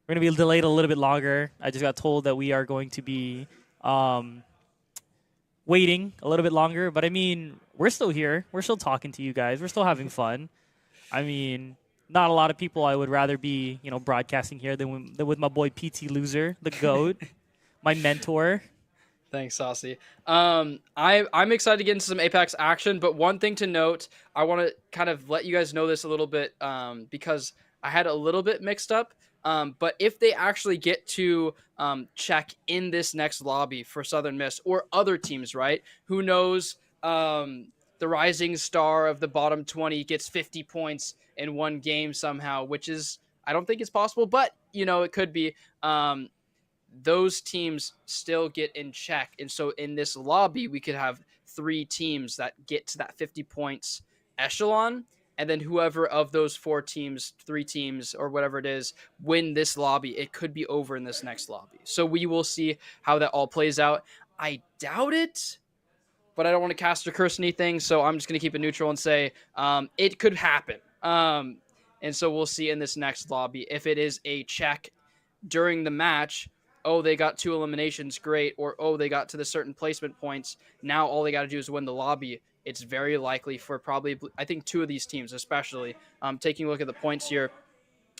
gonna be delayed a little bit longer. I just got told that we are going to be waiting a little bit longer, but I mean, we're still here. We're still talking to you guys. We're still having fun. I mean, not a lot of people I would rather be, broadcasting here than with my boy PT Loser, the GOAT, my mentor. Thanks, Saucy. I'm excited to get into some Apex action, but one thing to note, I want to kind of let you guys know this a little bit because I had a little bit mixed up. But if they actually get to check in this next lobby for Southern Miss or other teams, right? Who knows? The rising star of the bottom 20 gets 50 points in one game somehow, which is, I don't think it's possible, but, it could be. Those teams still get in check. And so in this lobby, we could have 3 teams that get to that 50 points echelon. And then whoever of those 4 teams, 3 teams, or whatever it is, win this lobby, it could be over in this next lobby. So we will see how that all plays out. I doubt it, but I don't want to cast or curse anything, so I'm just going to keep it neutral and say it could happen. And so we'll see in this next lobby. If it is a check during the match, oh, they got 2 eliminations, great, or oh, they got to the certain placement points, now all they got to do is win the lobby. It's very likely for probably, I think, 2 of these teams, especially taking a look at the points here,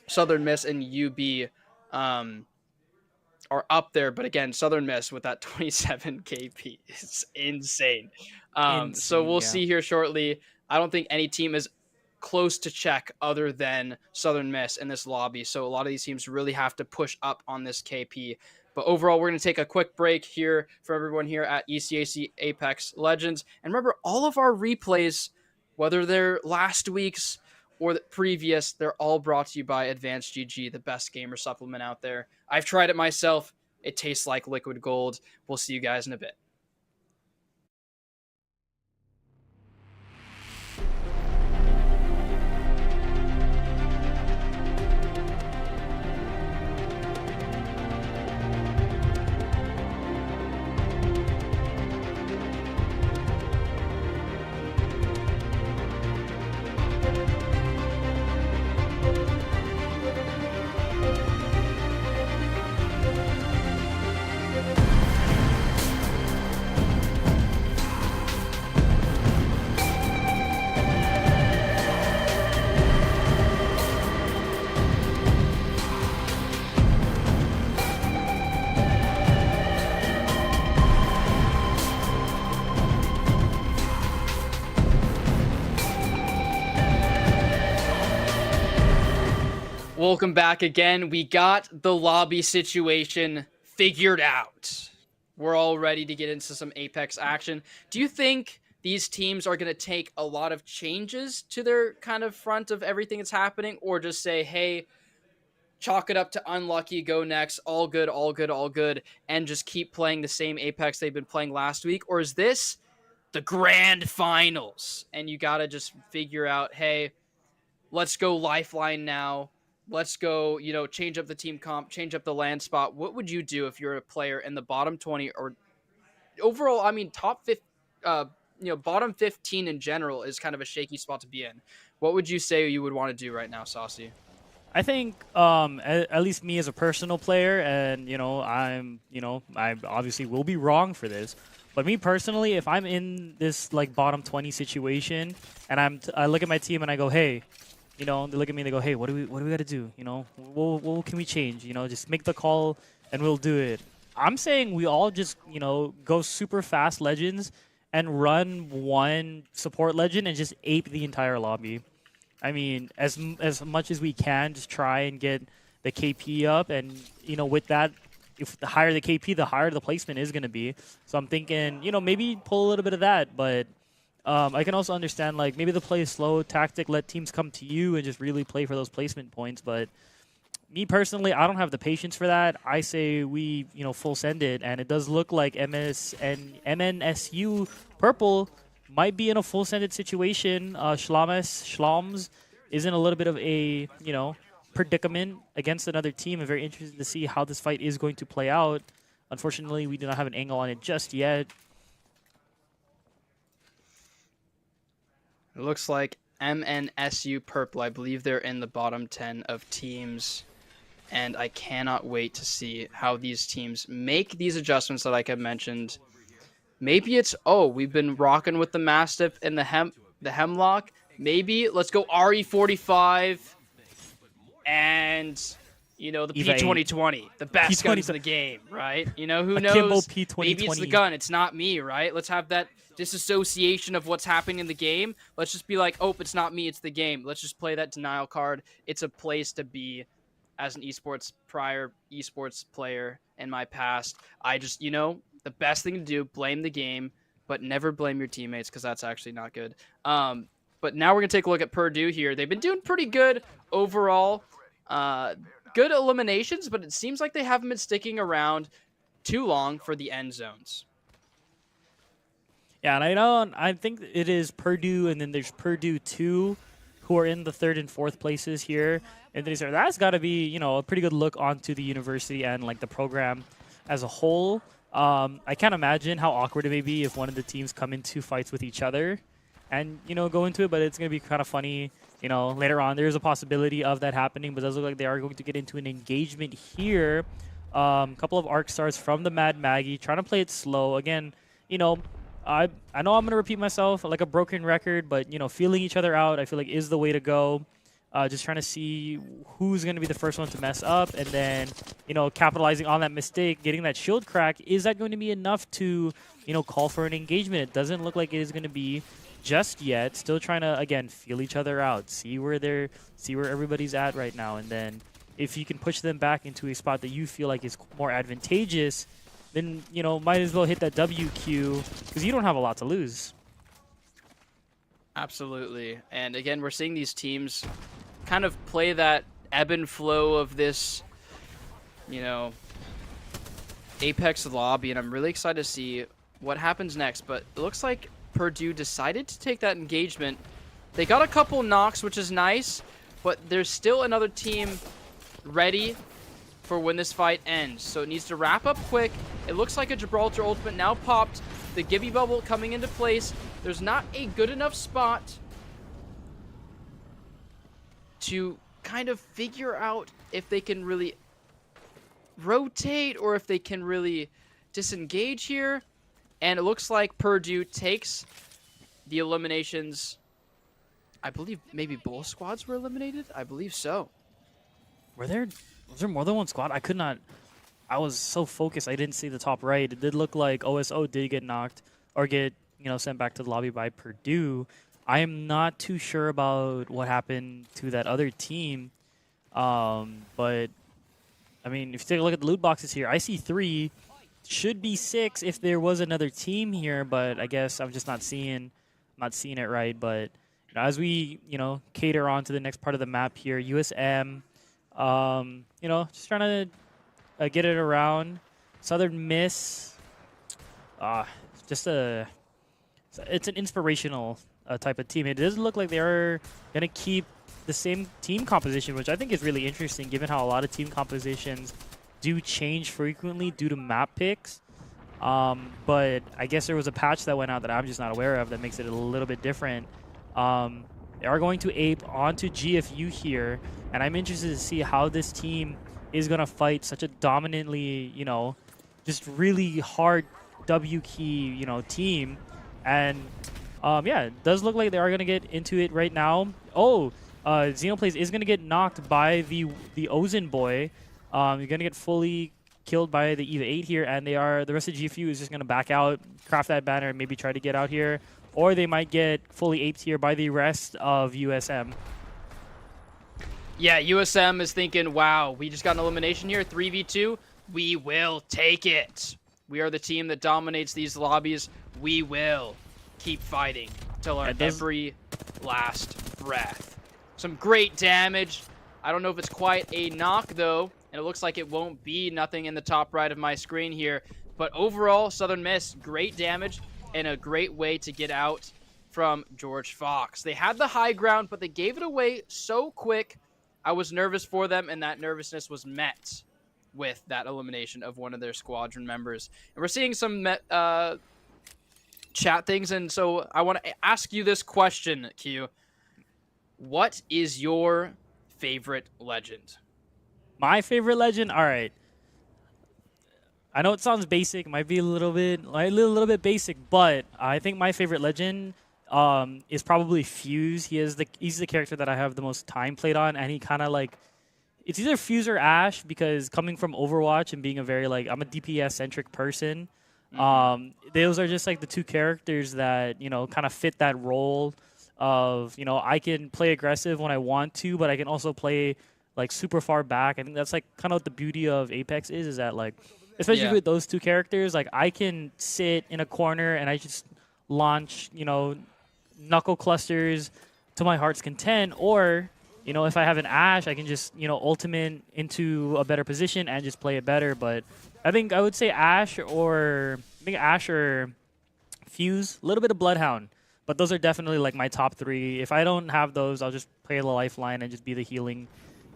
Southern Miss and UB are up there. But again, Southern Miss with that 27 KP is insane. So we'll see here shortly. I don't think any team is close to check other than Southern Miss in this lobby. So a lot of these teams really have to push up on this KP. But overall, we're going to take a quick break here for everyone here at ECAC Apex Legends. And remember, all of our replays, whether they're last week's or the previous, they're all brought to you by Advanced GG, the best gamer supplement out there. I've tried it myself. It tastes like liquid gold. We'll see you guys in a bit. Welcome back again. We got the lobby situation figured out. We're all ready to get into some Apex action. Do you think these teams are going to take a lot of changes to their kind of front of everything that's happening, or just say, hey, chalk it up to unlucky, go next, all good, all good, all good, and just keep playing the same Apex they've been playing last week? Or is this the grand finals and you got to just figure out, hey, let's go Lifeline now. Let's go, change up the team comp, change up the land spot. What would you do if you're a player in the bottom 20 or overall? I mean, top 50, bottom 15 in general is kind of a shaky spot to be in. What would you say you would want to do right now, Saucy? I think at least me as a personal player, and I obviously will be wrong for this, but me personally, if I'm in this like bottom 20 situation and I look at my team and I go, hey. They look at me and they go, hey, what do we got to do? What can we change? Just make the call and we'll do it. I'm saying we all just, go super fast legends and run one support legend and just ape the entire lobby. I mean, as much as we can, just try and get the KP up, and with that, if the higher the KP, the higher the placement is going to be. So I'm thinking, maybe pull a little bit of that, but I can also understand like maybe the play slow tactic, let teams come to you and just really play for those placement points. But me personally, I don't have the patience for that. I say we, full send it, and it does look like MS and MNSU Purple might be in a full sended situation. Schlams is in a little bit of a, predicament against another team. I'm very interested to see how this fight is going to play out. Unfortunately, we do not have an angle on it just yet. It looks like MNSU Purple, I believe they're in the bottom 10 of teams. And I cannot wait to see how these teams make these adjustments that like I mentioned. Maybe it's, we've been rocking with the Mastiff and the Hemlock. Maybe let's go RE45 and, the P2020, the best guns in the game, right? Who knows? Maybe it's the gun. It's not me, right? Let's have that disassociation of what's happening in the game. Let's just be like, it's not me, it's the game. Let's just play that denial card. It's a place to be as an prior esports player in my past. I just, the best thing to do, blame the game, but never blame your teammates because that's actually not good. But now we're going to take a look at Purdue here. They've been doing pretty good overall. Good eliminations, but it seems like they haven't been sticking around too long for the end zones. Yeah, and I think it is Purdue, and then there's Purdue 2, who are in the 3rd and 4th places here. And that's got to be, a pretty good look onto the university and like the program as a whole. I can't imagine how awkward it may be if one of the teams come into fights with each other and, go into it, but it's going to be kind of funny, later on. There's a possibility of that happening, but it does look like they are going to get into an engagement here. A couple of arc stars from the Mad Maggie, trying to play it slow. Again, I know I'm going to repeat myself like a broken record, but, feeling each other out, I feel like is the way to go. Just trying to see who's going to be the first one to mess up, and then, capitalizing on that mistake, getting that shield crack. Is that going to be enough to, call for an engagement? It doesn't look like it is going to be just yet. Still trying to, again, feel each other out, see where everybody's at right now, and then if you can push them back into a spot that you feel like is more advantageous, then, might as well hit that WQ because you don't have a lot to lose. Absolutely. And again, we're seeing these teams kind of play that ebb and flow of this, Apex lobby, and I'm really excited to see what happens next. But it looks like Purdue decided to take that engagement. They got a couple knocks, which is nice, but there's still another team ready for when this fight ends. So it needs to wrap up quick. It looks like a Gibraltar ultimate now popped. The Gibby bubble coming into place. There's not a good enough spot to kind of figure out if they can really rotate or if they can really disengage here. And it looks like Purdue takes the eliminations. I believe maybe both squads were eliminated. I believe so. Was there more than one squad? I was so focused I didn't see the top right. It did look like OSO did get knocked or get, sent back to the lobby by Purdue. I am not too sure about what happened to that other team. But, I mean, if you take a look at the loot boxes here, I see 3. Should be 6 if there was another team here, but I guess I'm just not seeing it right. But as we, cater on to the next part of the map here, USM, just trying to get it around. Southern Miss, it's an inspirational type of team. It does look like they're going to keep the same team composition, which I think is really interesting given how a lot of team compositions do change frequently due to map picks. But I guess there was a patch that went out that I'm just not aware of that makes it a little bit different. They are going to ape onto GFU here, and I'm interested to see how this team is going to fight such a dominantly, just really hard W key, team. And it does look like they are going to get into it right now. Xenoplays is going to get knocked by the Ozen boy. You're going to get fully killed by the EVA 8 here, and the rest of GFU is just going to back out, craft that banner, and maybe try to get out here. Or they might get fully aped here by the rest of USM. Yeah, USM is thinking, wow, we just got an elimination here, 3v2. We will take it. We are the team that dominates these lobbies. We will keep fighting till our every last breath. Some great damage. I don't know if it's quite a knock, though, and it looks like it won't be. Nothing in the top right of my screen here. But overall, Southern Miss, great damage and a great way to get out from George Fox. They had the high ground, but they gave it away so quick. I was nervous for them, and that nervousness was met with that elimination of one of their squadron members. And we're seeing some chat things, and so I want to ask you this question, Q. What is your favorite legend? My favorite legend? All right. I know it sounds basic, might be a little bit basic, but I think my favorite legend is probably Fuse. He's the character that I have the most time played on, and he kind of like, it's either Fuse or Ash, because coming from Overwatch and being a very I'm a DPS centric person. Those are just like the two characters that kind of fit that role of I can play aggressive when I want to, but I can also play like super far back. I think that's like kind of what the beauty of Apex is that like, especially with those two characters, like I can sit in a corner and I just launch knuckle clusters to my heart's content, or if I have an Ash, I can just ultimate into a better position and just play it better. But I think I would say Ash or Fuse, a little bit of Bloodhound. But those are definitely like my top three. If I don't have those, I'll just play the Lifeline and just be the healing,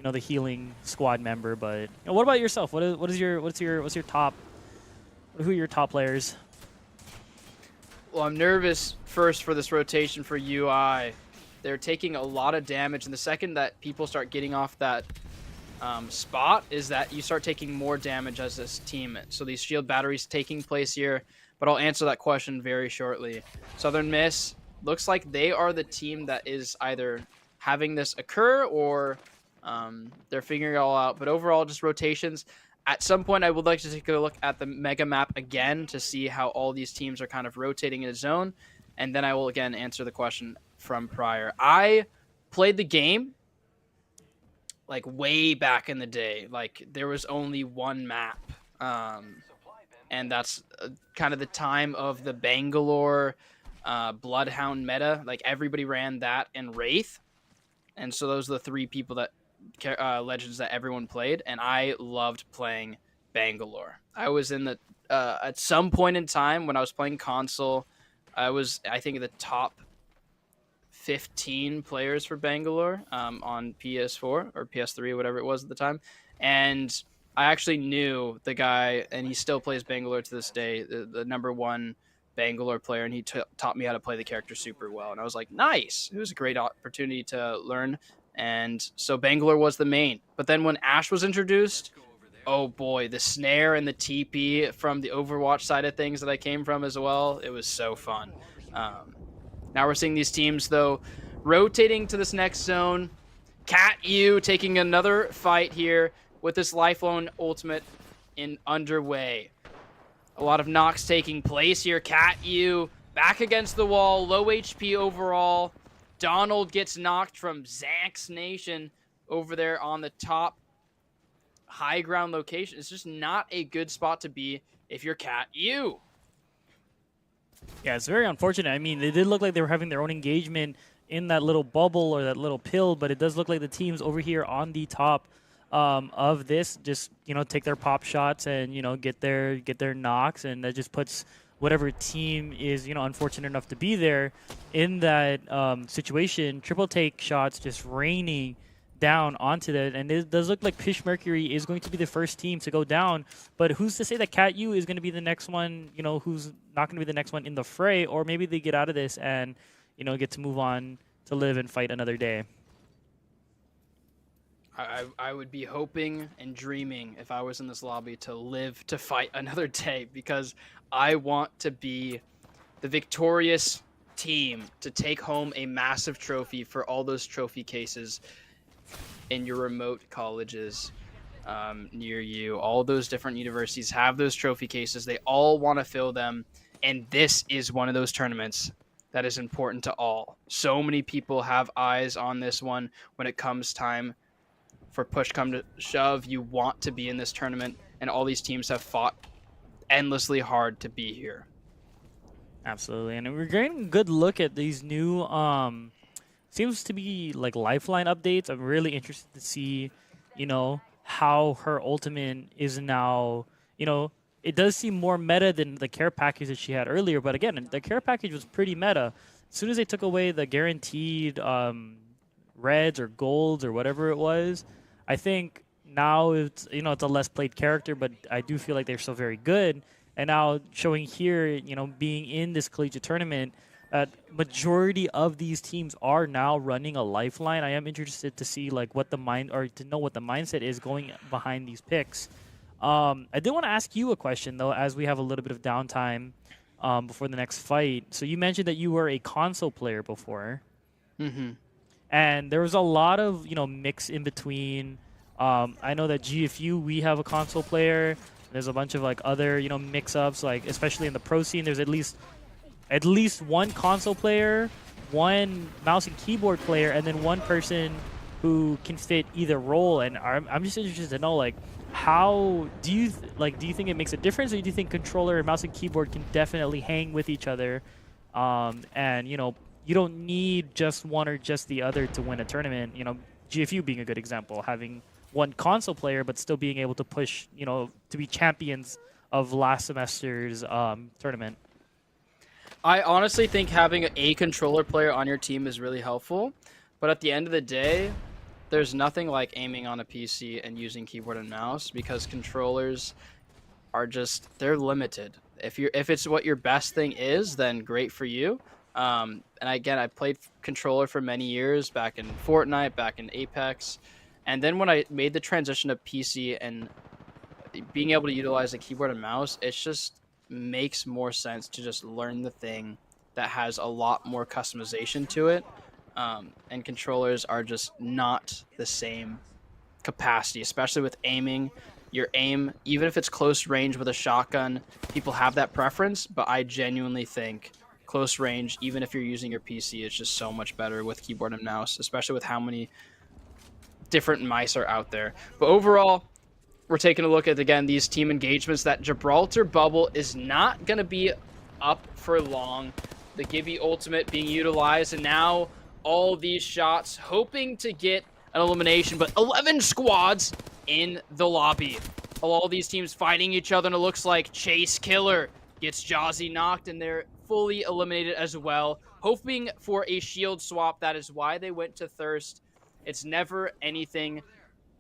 the healing squad member. But what about yourself? What's your top? Who are your top players? Well, I'm nervous first for this rotation for UI. They're taking a lot of damage, and the second that people start getting off that spot is that you start taking more damage as this team. So these shield batteries taking place here, but I'll answer that question very shortly. Southern Miss looks like they are the team that is either having this occur or they're figuring it all out. But overall, just rotations. At some point, I would like to take a look at the mega map again to see how all these teams are kind of rotating in a zone, and then I will again answer the question from prior. I played the game like way back in the day. Like there was only one map, and that's kind of the time of the Bangalore Bloodhound meta. Like everybody ran that and Wraith, and so those are the three people that legends that everyone played, and I loved playing Bangalore. I was in the at some point in time when I was playing console, I think the top 15 players for Bangalore on PS4 or PS3 or whatever it was at the time, and I actually knew the guy, and he still plays Bangalore to this day, the number one Bangalore player, and he taught me how to play the character super well, and I was like, nice. It was a great opportunity to learn. And so Bangalore was the main. But then when Ash was introduced, oh boy, the snare and the TP from the Overwatch side of things that I came from as well, it was so fun. Now we're seeing these teams, though, rotating to this next zone. Cat U taking another fight here with this Lifeline ultimate underway. A lot of knocks taking place here. Cat U back against the wall, low HP overall. Donald gets knocked from Zank's Nation over there on the top high ground location. It's just not a good spot to be if you're Cat U. Yeah, it's very unfortunate. I mean, they did look like they were having their own engagement in that little bubble or that little pill, but it does look like the teams over here on the top of this just, take their pop shots and, get their knocks, and that just puts whatever team is, unfortunate enough to be there in that situation, triple take shots just raining down onto that. And it does look like Pish Mercury is going to be the first team to go down. But who's to say that Cat U is going to be the next one, who's not going to be the next one in the fray, or maybe they get out of this and, get to move on to live and fight another day. I would be hoping and dreaming if I was in this lobby to live to fight another day, because I want to be the victorious team to take home a massive trophy for all those trophy cases in your remote colleges. near you. All those different universities have those trophy cases. They all want to fill them. And this is one of those tournaments that is important to all. So many people have eyes on this one when it comes time for push come to shove. You want to be in this tournament, and all these teams have fought endlessly hard to be here. Absolutely. And we're getting a good look at these new seems to be like lifeline updates. I'm really interested to see, how her ultimate is now, it does seem more meta than the care package that she had earlier. But again, the care package was pretty meta. As soon as they took away the guaranteed reds or golds or whatever it was, I think now it's a less played character, but I do feel like they're still very good. And now showing here, being in this collegiate tournament, majority of these teams are now running a lifeline. I am interested to see to know what the mindset is going behind these picks. I did want to ask you a question though, as we have a little bit of downtime before the next fight. So you mentioned that you were a console player before, and there was a lot of mix in between. I know that GFU we have a console player. There's a bunch of other mix-ups, especially in the pro scene. There's at least one console player, one mouse and keyboard player, and then one person who can fit either role. And I'm just interested to know how do you think it makes a difference, or do you think controller and mouse and keyboard can definitely hang with each other? And you don't need just one or just the other to win a tournament. GFU being a good example, having one console player, but still being able to push, to be champions of last semester's tournament. I honestly think having a controller player on your team is really helpful, but at the end of the day, there's nothing like aiming on a PC and using keyboard and mouse, because controllers are they're limited. If it's what your best thing is, then great for you. And again, I played controller for many years back in Fortnite, back in Apex. And then when I made the transition to PC and being able to utilize a keyboard and mouse, it just makes more sense to just learn the thing that has a lot more customization to it. And controllers are just not the same capacity, especially with aiming. Your aim, even if it's close range with a shotgun, people have that preference, but I genuinely think close range, even if you're using your PC, is just so much better with keyboard and mouse, especially with how many different mice are out there. But overall, we're taking a look at, again, these team engagements. That Gibraltar bubble is not going to be up for long. The Gibby ultimate being utilized, and now all these shots hoping to get an elimination, but 11 squads in the lobby. All these teams fighting each other, and it looks like Chase Killer gets Jazzy knocked, and they're fully eliminated as well, hoping for a shield swap. That is why they went to Thirst. It's never anything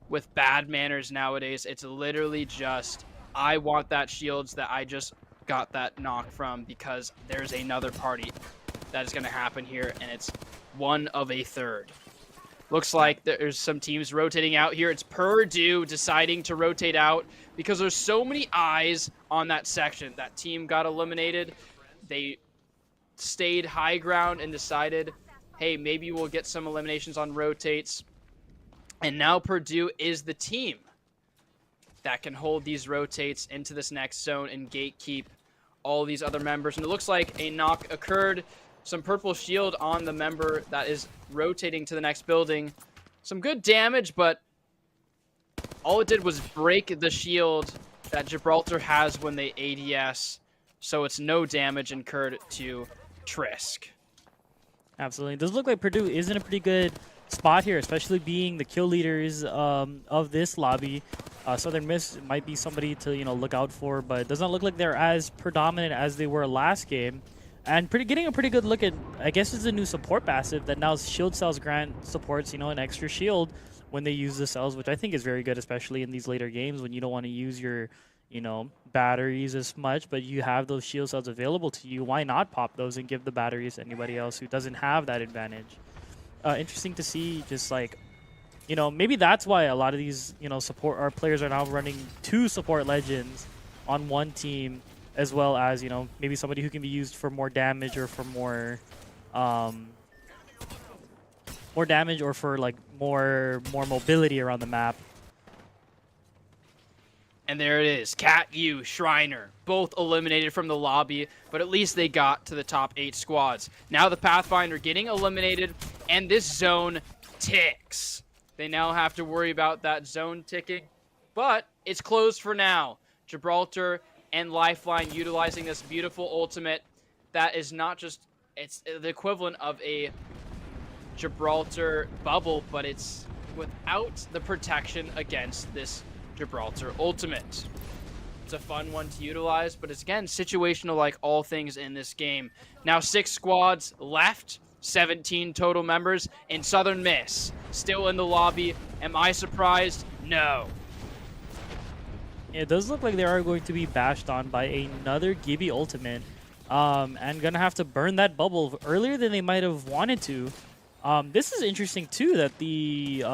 with bad manners nowadays. It's literally just, I want that shields that I just got that knock from, because there's another party that is going to happen here, and it's one of a third. Looks like there's some teams rotating out here. It's Purdue deciding to rotate out because there's so many eyes on that section. That team got eliminated. They stayed high ground and decided, hey, maybe we'll get some eliminations on rotates. And now Purdue is the team that can hold these rotates into this next zone and gatekeep all these other members. And it looks like a knock occurred. Some purple shield on the member that is rotating to the next building. Some good damage, but all it did was break the shield that Gibraltar has when they ADS. So it's no damage incurred to Trisk. Absolutely. It does look like Purdue is in a pretty good spot here, especially being the kill leaders of this lobby. Southern Miss might be somebody to look out for, but it doesn't look like they're as predominant as they were last game. And getting a pretty good look at, I guess it's a new support passive that now shield cells grant supports, an extra shield when they use the cells, which I think is very good, especially in these later games when you don't want to use your, batteries as much, but you have those shield cells available to you. Why not pop those and give the batteries to anybody else who doesn't have that advantage? Interesting to see, just maybe that's why a lot of these, support our players are now running 2 support legends on one team, as well as, maybe somebody who can be used for more damage or for more damage or for more mobility around the map. And there it is. Cat U, Shriner, both eliminated from the lobby, but at least they got to the top 8 squads. Now the Pathfinder getting eliminated, and this zone ticks. They now have to worry about that zone ticking, but it's closed for now. Gibraltar and Lifeline utilizing this beautiful ultimate that is not just, it's the equivalent of a Gibraltar bubble, but it's without the protection against this Gibraltar ultimate. It's a fun one to utilize, but it's again situational like all things in this game. Now 6 squads left, 17 total members, and Southern Miss still in the lobby. Am I surprised? No. It does look like they are going to be bashed on by another Gibby ultimate, and gonna have to burn that bubble earlier than they might have wanted to. This is interesting too that the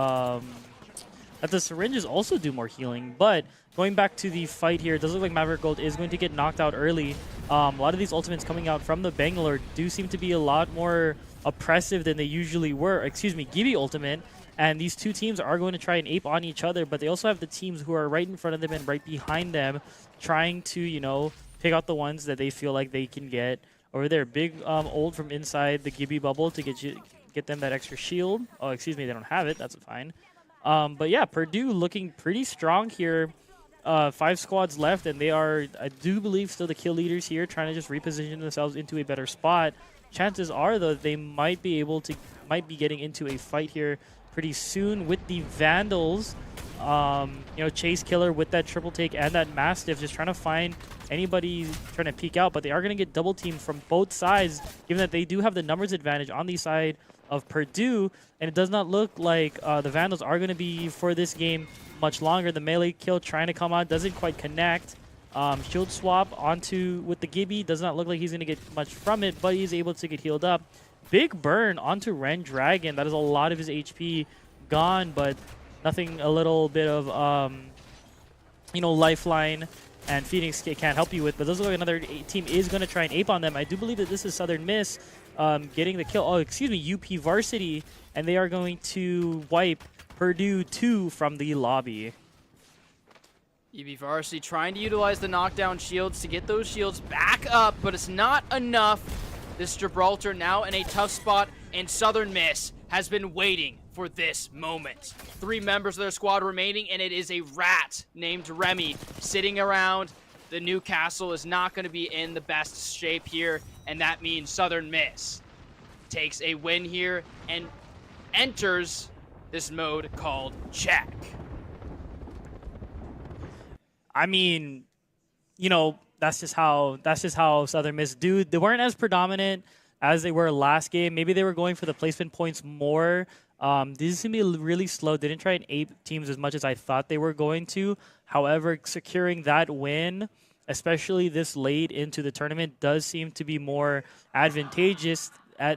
syringes also do more healing. But going back to the fight here, it does look like Maverick Gold is going to get knocked out early. A lot of these ultimates coming out from the Bangalore do seem to be a lot more oppressive than they usually were. Excuse me, Gibby ultimate. And these two teams are going to try and ape on each other, but they also have the teams who are right in front of them and right behind them trying to, you know, pick out the ones that they feel like they can get over there. Big ult from inside the Gibby bubble to get them that extra shield. Oh, excuse me, they don't have it. That's fine. But yeah, Purdue looking pretty strong here. 5 squads left, and they are, I do believe, still the kill leaders here, trying to just reposition themselves into a better spot. Chances are, though, they might be getting into a fight here pretty soon with the Vandals. You know, Chase Killer with that triple take and that Mastiff just trying to find anybody trying to peek out, but they are going to get double teamed from both sides, given that they do have the numbers advantage on the side of Purdue, and it does not look like the Vandals are going to be for this game much longer. The melee kill trying to come out doesn't quite connect. Shield swap onto with the Gibby does not look like he's going to get much from it, but he's able to get healed up. Big burn onto Ren Dragon. That is a lot of his HP gone, but nothing. A little bit of you know, Lifeline and Phoenix can't help you with. But those look like another team is going to try and ape on them. I do believe that this is Southern Miss getting the kill. Oh, excuse me, UP Varsity, and they are going to wipe Purdue 2 from the lobby. UB Varsity trying to utilize the knockdown shields to get those shields back up, but it's not enough. This Gibraltar now in a tough spot, and Southern Miss has been waiting for this moment. 3 members of their squad remaining, and it is a rat named Remy sitting around. The Newcastle is not going to be in the best shape here, and that means Southern Miss takes a win here and enters this mode called check. I mean, you know, that's just how Southern Miss do. They weren't as predominant as they were last game. Maybe they were going for the placement points more. This is going to be really slow. They didn't try and ape teams as much as I thought they were going to. However, securing that win, especially this late into the tournament, does seem to be more advantageous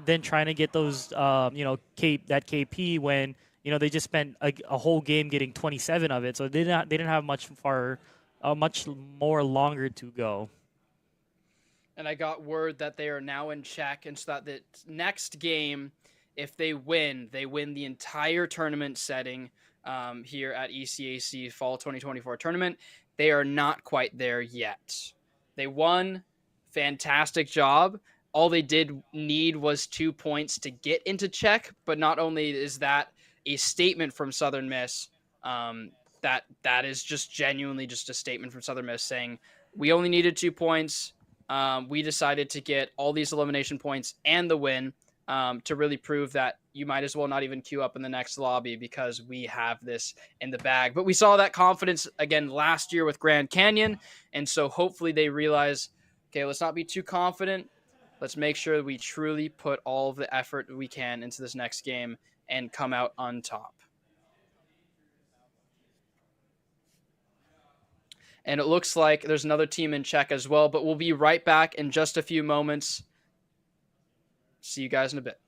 than trying to get those, you know, that KP when, you know, they just spent a whole game getting 27 of it. So they didn't have much more longer to go. And I got word that they are now in check, and so that the next game, if they win the entire tournament setting here at ECAC Fall 2024 Tournament. They are not quite there yet. They won. Fantastic job. All they did need was 2 points to get into check, but not only is that a statement from Southern Miss, that is just genuinely just a statement from Southern Miss saying, we only needed 2 points. We decided to get all these elimination points and the win to really prove that you might as well not even queue up in the next lobby because we have this in the bag. But we saw that confidence again last year with Grand Canyon, and so hopefully they realize, okay, let's not be too confident. Let's make sure that we truly put all of the effort we can into this next game and come out on top. And it looks like there's another team in check as well, but we'll be right back in just a few moments. See you guys in a bit.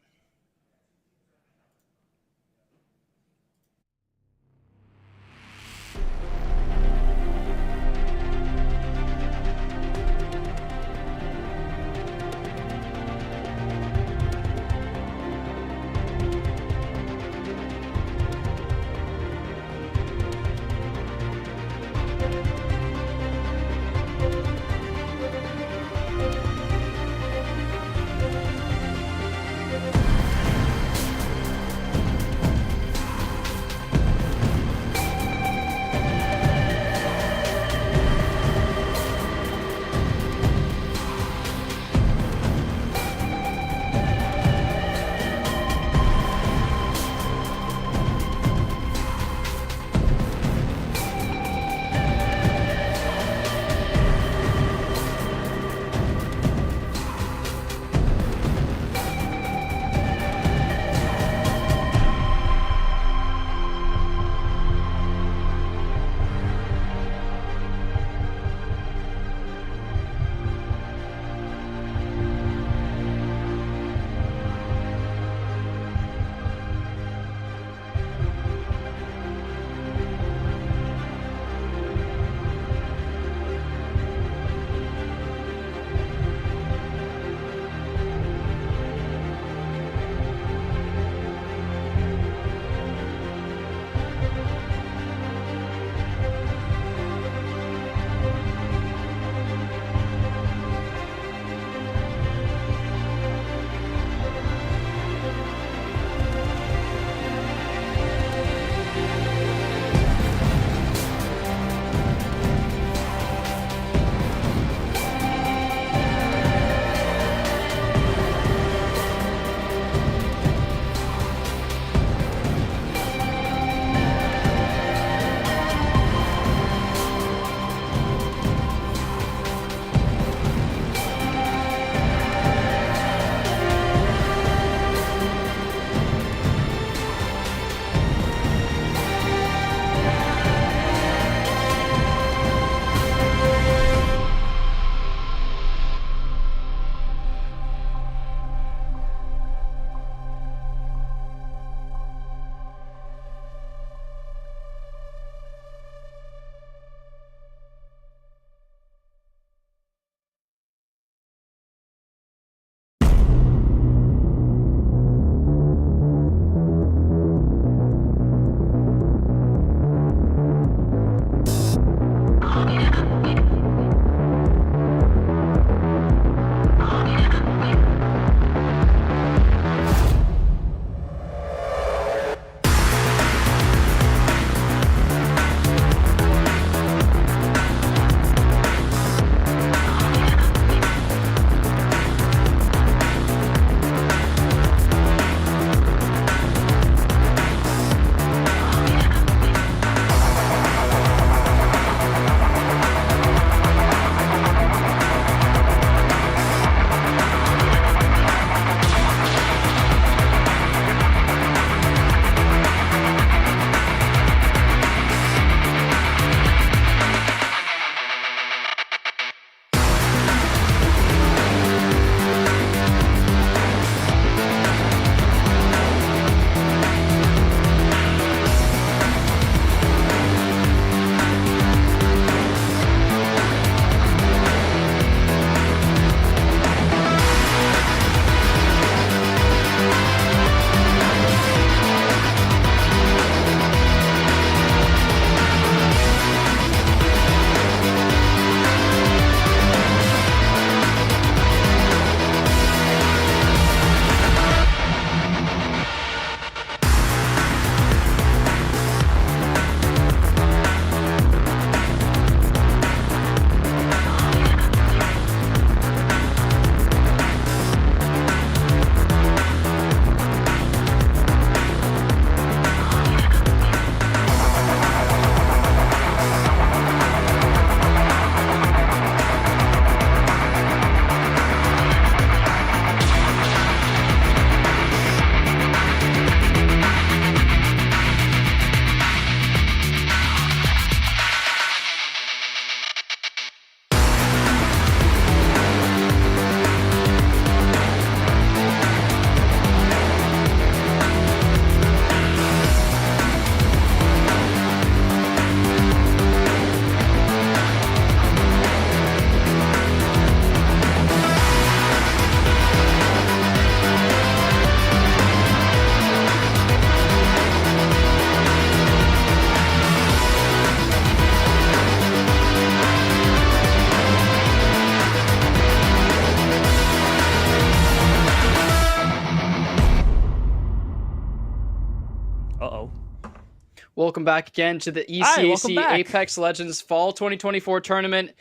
Welcome back again to the Hi, welcome ECAC back. Apex Legends Fall 2024 tournament.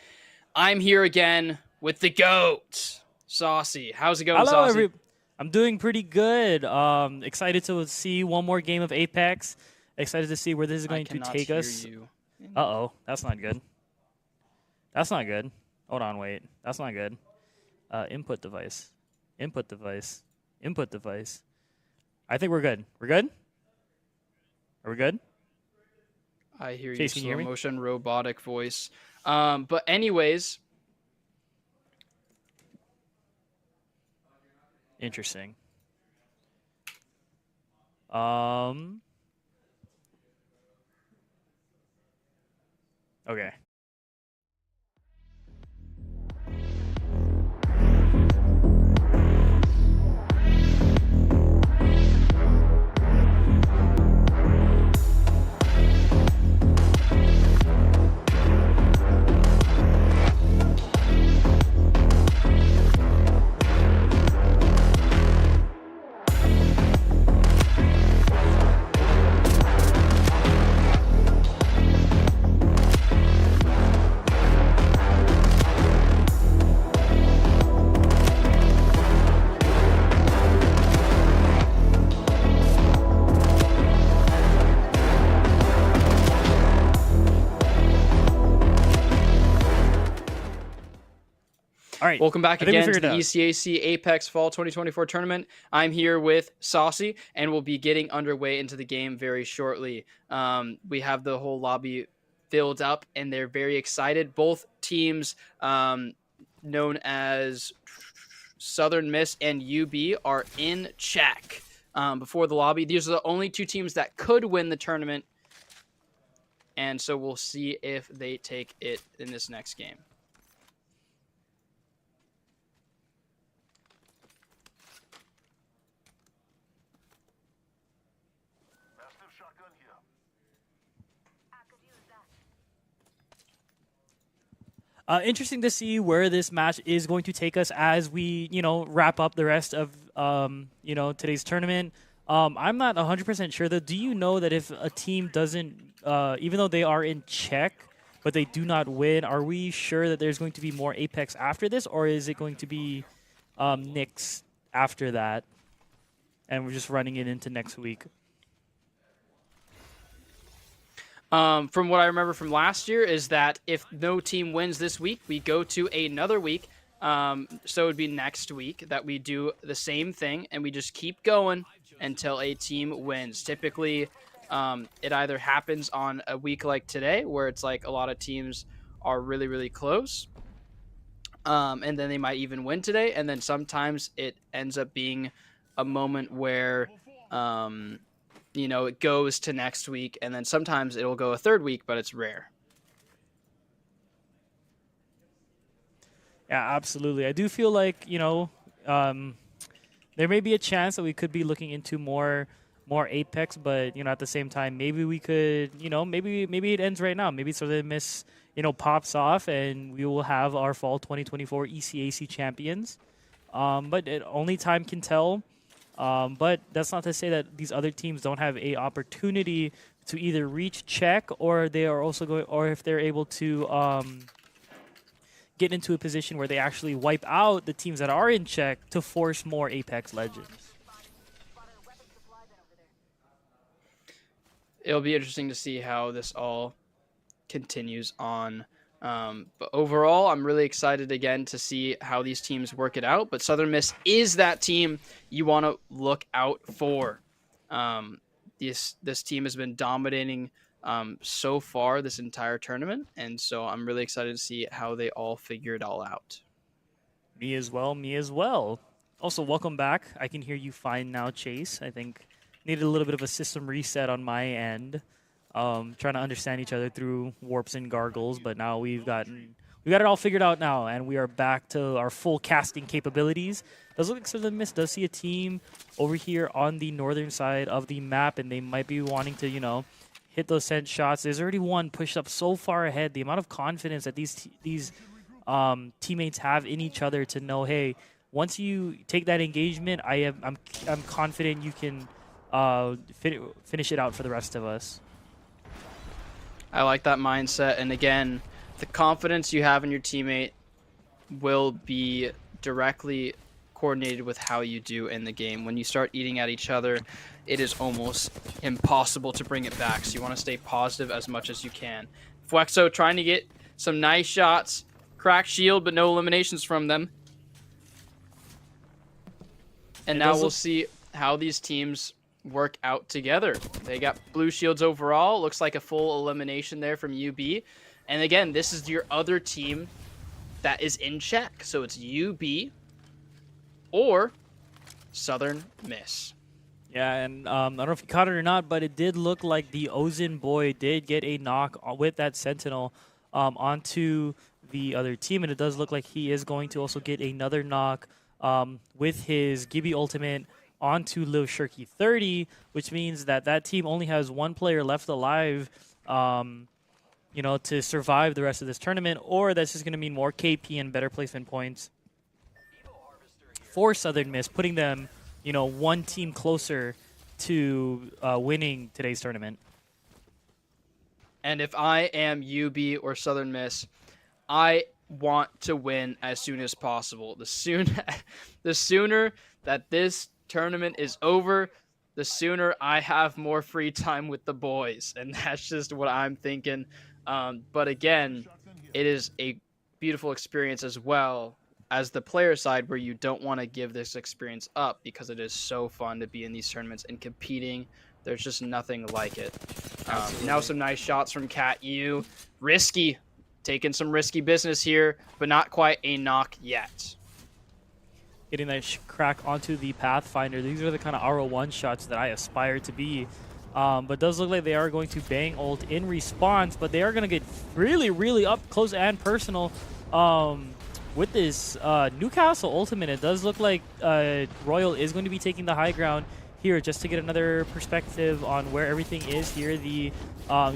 I'm here again with the GOAT, Saucy. How's it going, Hello, Saucy? I'm doing pretty good. Excited to see one more game of Apex. Excited to see where this is going to take us. Uh-oh, that's not good. That's not good. Hold on, wait. That's not good. Input device. Input device. Input device. I think we're good. We're good? Are we good? I hear Chase, you, can you hear slow me? motion robotic voice. But anyways, Interesting. Okay. All right. welcome back I think we again to figured the it out. ECAC Apex Fall 2024 tournament. I'm here with Saucy, and we'll be getting underway into the game very shortly. We have the whole lobby filled up, and they're very excited. Both teams, known as Southern Miss and UB, are in check before the lobby. These are the only two teams that could win the tournament, and so we'll see if they take it in this next game. Massive shotgun here. Interesting to see where this match is going to take us as we, wrap up the rest of, today's tournament. I'm not 100% sure, though. Do you know that if a team doesn't, even though they are in check, but they do not win, are we sure that there's going to be more Apex after this, or is it going to be Knicks after that, and we're just running it into next week? From what I remember from last year is that if no team wins this week, we go to another week. So it would be next week that we do the same thing, and we just keep going until a team wins. Typically, it either happens on a week like today, where it's like a lot of teams are really, really close, and then they might even win today. And then sometimes it ends up being a moment where it goes to next week, and then sometimes it'll go a third week, but it's rare. Yeah, absolutely. I do feel like, there may be a chance that we could be looking into more Apex, but, at the same time, maybe we could, maybe it ends right now. Maybe Southern Miss, pops off, and we will have our fall 2024 ECAC champions. But only time can tell. But that's not to say that these other teams don't have a opportunity to either reach check, or they are also going, or if they're able to get into a position where they actually wipe out the teams that are in check to force more Apex Legends. It'll be interesting to see how this all continues on. But overall, I'm really excited again to see how these teams work it out. But Southern Miss is that team you want to look out for. This team has been dominating so far this entire tournament, and so I'm really excited to see how they all figure it all out. Me as well, me as well. Also, welcome back. I can hear you fine now, Chase. I think needed a little bit of a system reset on my end. Trying to understand each other through warps and gargles, but now we got it all figured out now, and we are back to our full casting capabilities. Does look like Southern Miss does see a team over here on the northern side of the map, and they might be wanting to, hit those sent shots. There's already one pushed up so far ahead. The amount of confidence that these teammates have in each other to know, hey, once you take that engagement, I'm confident you can finish it out for the rest of us. I like that mindset. And again, the confidence you have in your teammate will be directly coordinated with how you do in the game. When you start eating at each other, it is almost impossible to bring it back. So you want to stay positive as much as you can. Flexo trying to get some nice shots. Cracked shield, but no eliminations from them. And now we'll see how these teams work out together. They got blue shields overall. Looks like a full elimination there from UB. And again, this is your other team that is in check. So it's UB or Southern Miss. Yeah, and I don't know if you caught it or not, but it did look like the Ozen boy did get a knock with that Sentinel onto the other team, and it does look like he is going to also get another knock with his Gibby ultimate onto Lil Shirky 30, which means that that team only has one player left alive, to survive the rest of this tournament, or that's just going to mean more KP and better placement points for Southern Miss, putting them, one team closer to winning today's tournament. And if I am UB or Southern Miss, I want to win as soon as possible. The sooner that this tournament is over, the sooner I have more free time with the boys. And that's just what I'm thinking. But again, it is a beautiful experience as well as the player side, where you don't want to give this experience up because it is so fun to be in these tournaments and competing. There's just nothing like it. Now some nice shots from Cat U. Risky. Taking some risky business here, but not quite a knock yet. Getting that crack onto the Pathfinder. These are the kind of RO1 shots that I aspire to be. But it does look like they are going to bang ult in response, but they are going to get really, really up close and personal with this Newcastle ultimate. It does look like Royal is going to be taking the high ground here, just to get another perspective on where everything is here. He's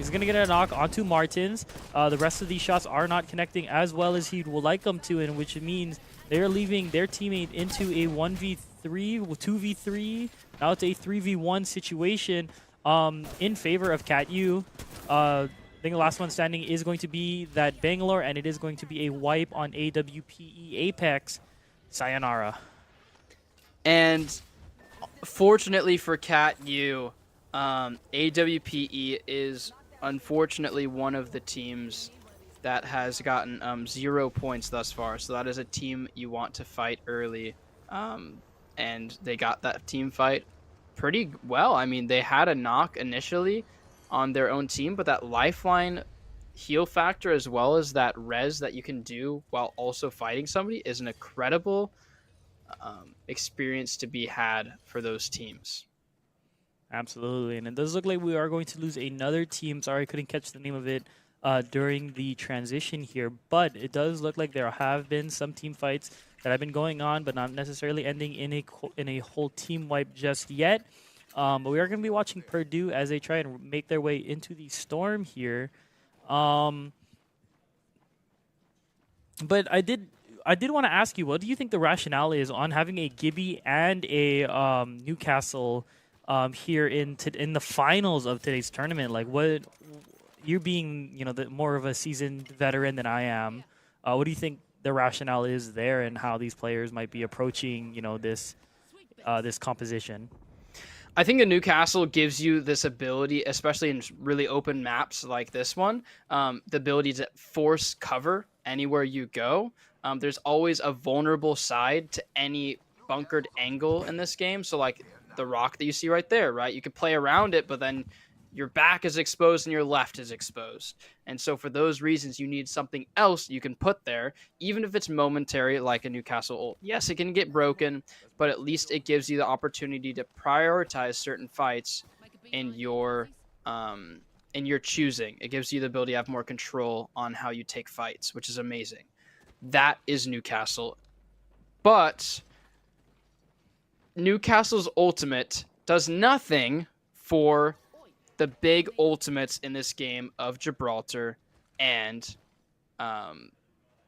going to get a knock onto Martins. The rest of these shots are not connecting as well as he would like them to, and which means they're leaving their teammate into a 1v3, 2v3, now it's a 3v1 situation in favor of Cat U. I think the last one standing is going to be that Bangalore, and it is going to be a wipe on AWPE Apex. Sayonara. And fortunately for Cat U, AWPE is unfortunately one of the teams that has gotten 0 points thus far. So that is a team you want to fight early. And they got that team fight pretty well. I mean, they had a knock initially on their own team, but that lifeline heal factor as well as that res that you can do while also fighting somebody is an incredible experience to be had for those teams. Absolutely, and it does look like we are going to lose another team. Sorry, I couldn't catch the name of it during the transition here, but it does look like there have been some team fights that have been going on, but not necessarily ending in a whole team wipe just yet. But we are going to be watching Purdue as they try and make their way into the storm here. But I did want to ask you, what do you think the rationale is on having a Gibby and a Newcastle here in the finals of today's tournament? Like, what you being, more of a seasoned veteran than I am, what do you think the rationale is there, and how these players might be approaching, this composition? I think the Newcastle gives you this ability, especially in really open maps like this one, the ability to force cover anywhere you go. There's always a vulnerable side to any bunkered angle in this game. So like the rock that you see right there, right? You could play around it, but then your back is exposed and your left is exposed. And so for those reasons, you need something else you can put there, even if it's momentary, like a Newcastle ult. Yes, it can get broken, but at least it gives you the opportunity to prioritize certain fights in your choosing. It gives you the ability to have more control on how you take fights, which is amazing. That is Newcastle. But Newcastle's ultimate does nothing for the big ultimates in this game of Gibraltar and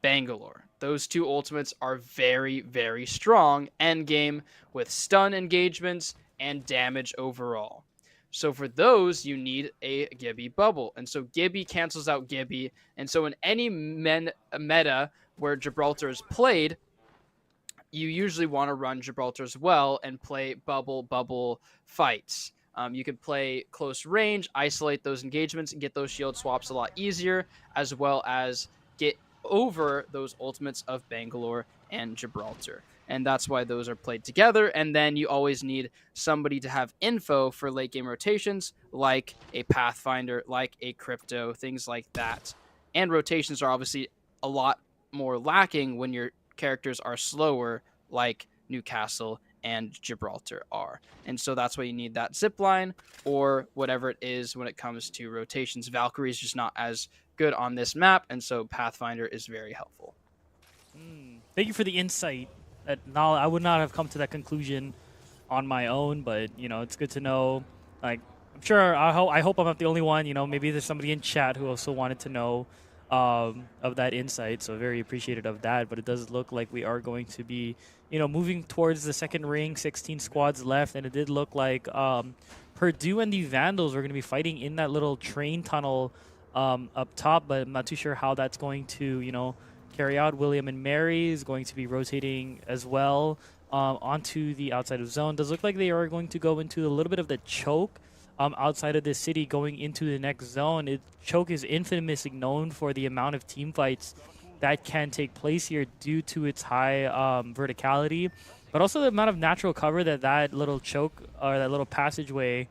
Bangalore. Those two ultimates are very, very strong endgame with stun engagements and damage overall. So for those, you need a Gibby bubble. And so Gibby cancels out Gibby. And so in any meta where Gibraltar is played, you usually want to run Gibraltar as well and play bubble fights. You can play close range, isolate those engagements, and get those shield swaps a lot easier, as well as get over those ultimates of Bangalore and Gibraltar. And that's why those are played together. And then you always need somebody to have info for late game rotations, like a Pathfinder, like a Crypto, things like that. And rotations are obviously a lot more lacking when your characters are slower, like Newcastle and Gibraltar are. And so that's why you need that zip line or whatever it is when it comes to rotations. Valkyrie is just not as good on this map, and so Pathfinder is very helpful. Thank you for the insight. I would not have come to that conclusion on my own, but it's good to know. Like, I'm sure, I hope I'm not the only one. Maybe there's somebody in chat who also wanted to know of that insight, so very appreciative of that. But it does look like we are going to be, moving towards the second ring. 16 squads left, and it did look like Purdue and the Vandals were going to be fighting in that little train tunnel up top, but I'm not too sure how that's going to, carry out. William and Mary is going to be rotating as well onto the outside of zone. Does look like they are going to go into a little bit of the choke outside of the city going into the next zone. Choke is infamously known for the amount of team fights that can take place here due to its high verticality, but also the amount of natural cover that little choke or that little passageway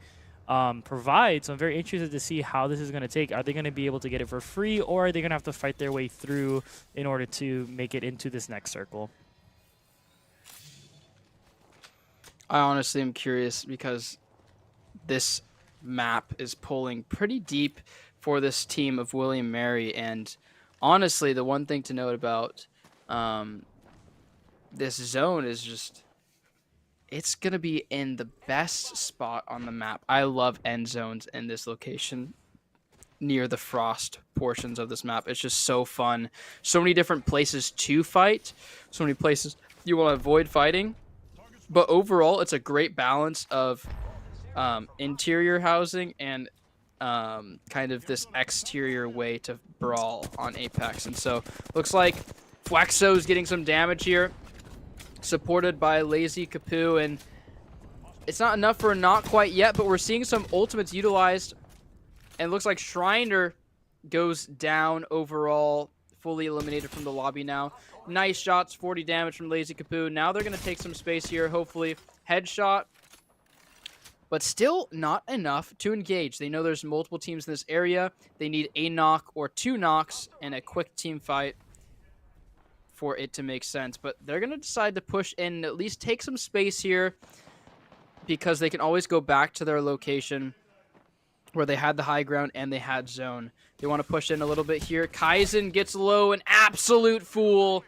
provides. So I'm very interested to see how this is going to take. Are they going to be able to get it for free, or are they going to have to fight their way through in order to make it into this next circle? I honestly am curious because this map is pulling pretty deep for this team of William Mary, and honestly, the one thing to note about this zone is just it's going to be in the best spot on the map. I love end zones in this location near the frost portions of this map. It's just so fun. So many different places to fight. So many places you want to avoid fighting. But overall, it's a great balance of interior housing and kind of this exterior way to brawl on Apex. And so looks like Flexo's getting some damage here, supported by Lazy Kapoo, and it's not enough for a not quite yet, but we're seeing some ultimates utilized, and looks like Shriner goes down overall, fully eliminated from the lobby now. Nice shots, 40 damage from Lazy Kapoo. Now they're going to take some space here, hopefully. Headshot, but still not enough to engage. They know there's multiple teams in this area. They need a knock or two knocks and a quick team fight for it to make sense, but they're going to decide to push in and at least take some space here because they can always go back to their location where they had the high ground and they had zone. They want to push in a little bit here. Kaizen gets low, an absolute fool,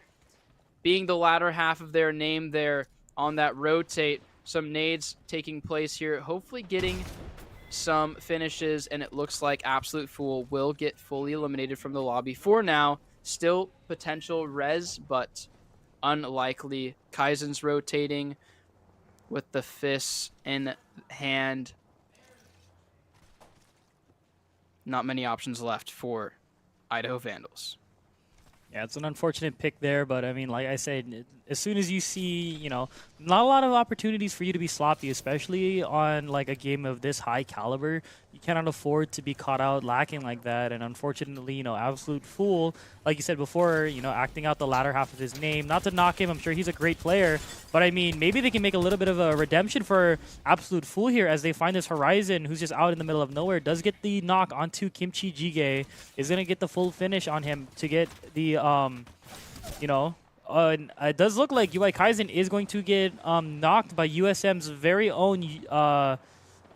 being the latter half of their name there on that rotate. Some nades taking place here, hopefully getting some finishes, and it looks like Absolute Fool will get fully eliminated from the lobby for now. Still potential res, but unlikely. Kaizen's rotating with the fists in hand. Not many options left for Idaho Vandals. Yeah, it's an unfortunate pick there, but I mean, like I said, as soon as you see, not a lot of opportunities for you to be sloppy, especially on like a game of this high caliber. You cannot afford to be caught out lacking like that, and unfortunately, Absolute Fool, like you said before, acting out the latter half of his name. Not to knock him, I'm sure he's a great player, but I mean, maybe they can make a little bit of a redemption for Absolute Fool here as they find this Horizon, who's just out in the middle of nowhere, does get the knock onto Kimchi Jjigae, is going to get the full finish on him to get the, it does look like UI Kaizen is going to get knocked by USM's very own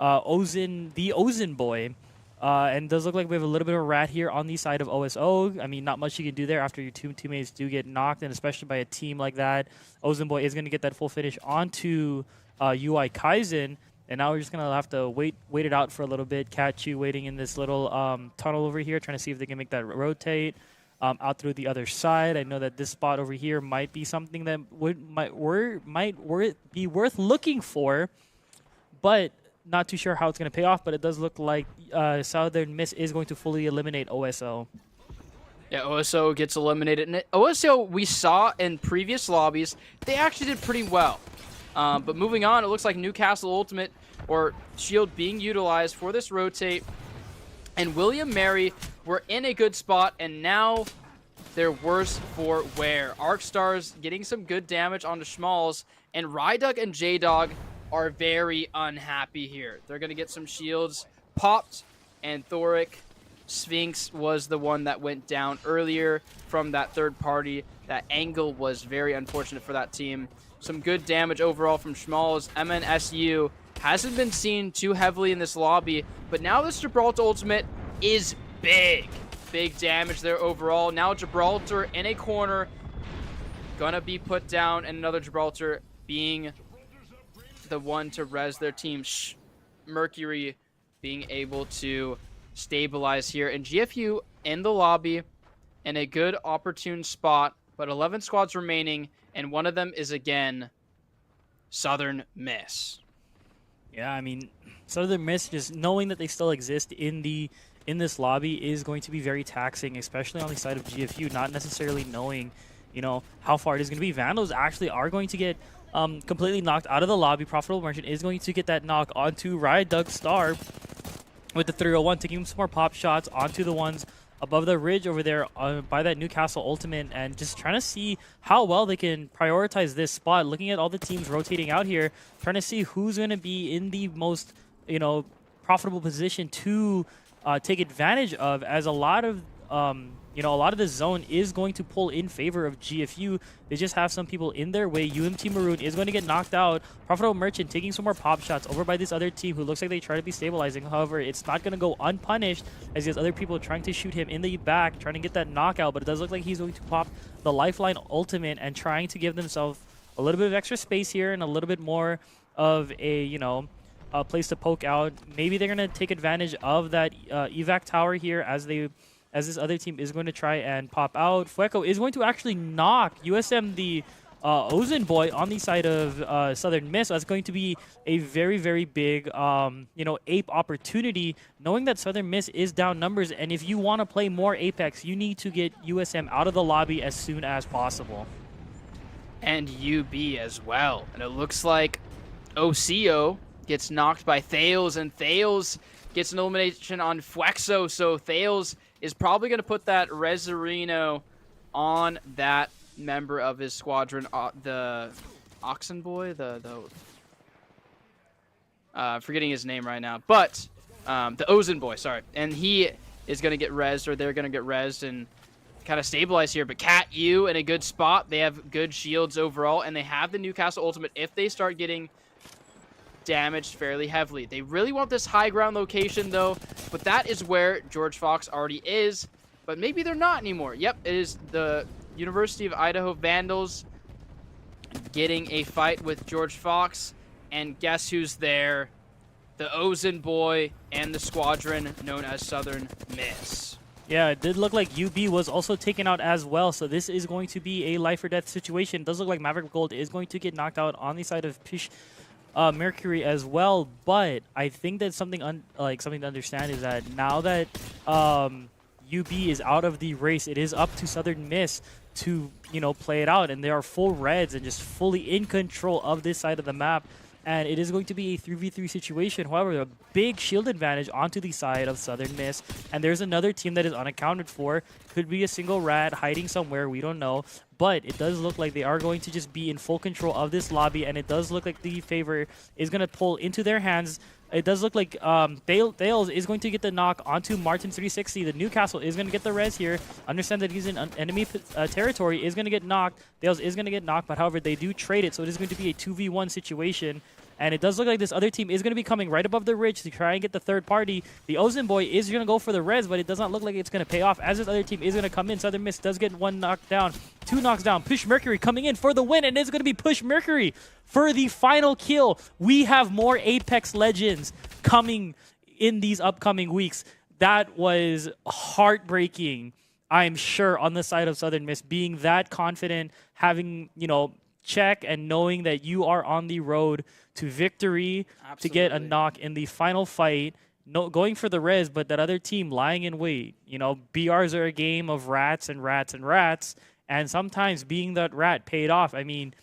Ozen, the Ozen boy. And does look like we have a little bit of a rat here on the side of OSO. I mean, not much you can do there after your two teammates do get knocked, and especially by a team like that. Ozen boy is going to get that full finish onto UI Kaizen. And now we're just going to have to wait it out for a little bit. Catchu waiting in this little tunnel over here, trying to see if they can make that rotate out through the other side. I know that this spot over here might be something that might be worth looking for, but not too sure how it's going to pay off, but it does look like Southern Miss is going to fully eliminate OSO. Yeah, OSO gets eliminated. And OSO, we saw in previous lobbies, they actually did pretty well. But moving on, it looks like Newcastle Ultimate or Shield being utilized for this rotate. And William Mary were in a good spot, and now they're worse for wear. Arcstars getting some good damage onto Schmalls, and Rydug and J-Dog are very unhappy here. They're going to get some shields popped, and Thoric Sphinx was the one that went down earlier from that third party. That angle was very unfortunate for that team. Some good damage overall from Schmalls. MNSU hasn't been seen too heavily in this lobby, but now this Gibraltar Ultimate is big. Big damage there overall. Now Gibraltar in a corner, gonna be put down, and another Gibraltar being the one to res their team. Mercury being able to stabilize here, and GFU in the lobby in a good opportune spot, but 11 squads remaining, and one of them is again Southern Miss. Yeah, I mean, Southern Miss, just knowing that they still exist in this lobby is going to be very taxing, especially on the side of GFU, not necessarily knowing, how far it is going to be. Vandals actually are going to get completely knocked out of the lobby. Profitable Merchant is going to get that knock onto Rydug Star with the 301, taking him some more pop shots onto the ones above the ridge over there by that Newcastle Ultimate, and just trying to see how well they can prioritize this spot. Looking at all the teams rotating out here, trying to see who's going to be in the most, profitable position to take advantage of, as a lot of the zone is going to pull in favor of GFU. They just have some people in their way. UMT Maroon is going to get knocked out. Profitable Merchant taking some more pop shots over by this other team who looks like they try to be stabilizing. However, it's not going to go unpunished, as there's other people trying to shoot him in the back, trying to get that knockout, but it does look like he's going to pop the Lifeline Ultimate and trying to give themselves a little bit of extra space here and a little bit more of a, a place to poke out. Maybe they're going to take advantage of that evac tower here as this other team is going to try and pop out. Fueco is going to actually knock USM, the Ozen Boy, on the side of Southern Miss. So that's going to be a very, very big, ape opportunity, knowing that Southern Miss is down numbers. And if you want to play more Apex, you need to get USM out of the lobby as soon as possible. And UB as well. And it looks like OCO gets knocked by Thales, and Thales gets an elimination on Fuexo. So Thales is probably going to put that Resurino on that member of his squadron, the Oxen Boy, forgetting his name right now, but the Ozen Boy, sorry. And he is going to get rezzed, or they're going to get rezzed and kind of stabilize here. But Cat U in a good spot. They have good shields overall, and they have the Newcastle Ultimate if they start getting damaged fairly heavily. They really want this high ground location though, but that is where George Fox already is, but maybe they're not anymore. Yep, it is the University of Idaho Vandals getting a fight with George Fox, and guess who's there? The Ozen Boy and the squadron known as Southern Miss. Yeah, it did look like UB was also taken out as well, so this is going to be a life or death situation. It does look like Maverick Gold is going to get knocked out on the side of Pish Mercury as well, but I think that something to understand is that now that UB is out of the race, it is up to Southern Miss to play it out, and they are full reds and just fully in control of this side of the map, and it is going to be a 3v3 situation. However, a big shield advantage onto the side of Southern Miss, and there's another team that is unaccounted for. Could be a single rat hiding somewhere, we don't know, but it does look like they are going to just be in full control of this lobby, and it does look like the favor is going to pull into their hands. It does look like Thales is going to get the knock onto Martin 360. The Newcastle is going to get the res here. Understand that he's in enemy territory, is going to get knocked. Thales is going to get knocked, but however, they do trade it, so it is going to be a 2v1 situation. And it does look like this other team is going to be coming right above the ridge to try and get the third party. The Ozen Boy is going to go for the res, but it does not look like it's going to pay off, as this other team is going to come in. Southern Miss does get one knocked down, two knocks down. Push Mercury coming in for the win, and it's going to be Push Mercury for the final kill. We have more Apex Legends coming in these upcoming weeks. That was heartbreaking, I'm sure, on the side of Southern Miss, being that confident, having, check and knowing that you are on the road to victory to get a Absolutely. knock in the final fight. No, going for the res, but that other team lying in wait. You know, BRs are a game of rats and rats and rats, and sometimes being that rat paid off. I mean,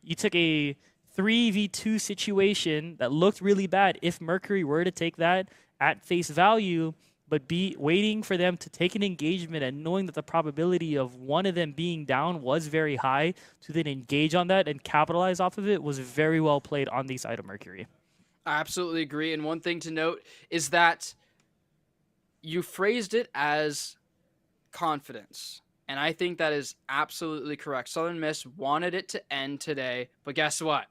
you took a 3v2 situation that looked really bad if Mercury were to take that at face value, but be waiting for them to take an engagement and knowing that the probability of one of them being down was very high to then engage on that and capitalize off of it was very well played on the side of Mercury. I absolutely agree. And one thing to note is that you phrased it as confidence. And I think that is absolutely correct. Southern Miss wanted it to end today, but guess what?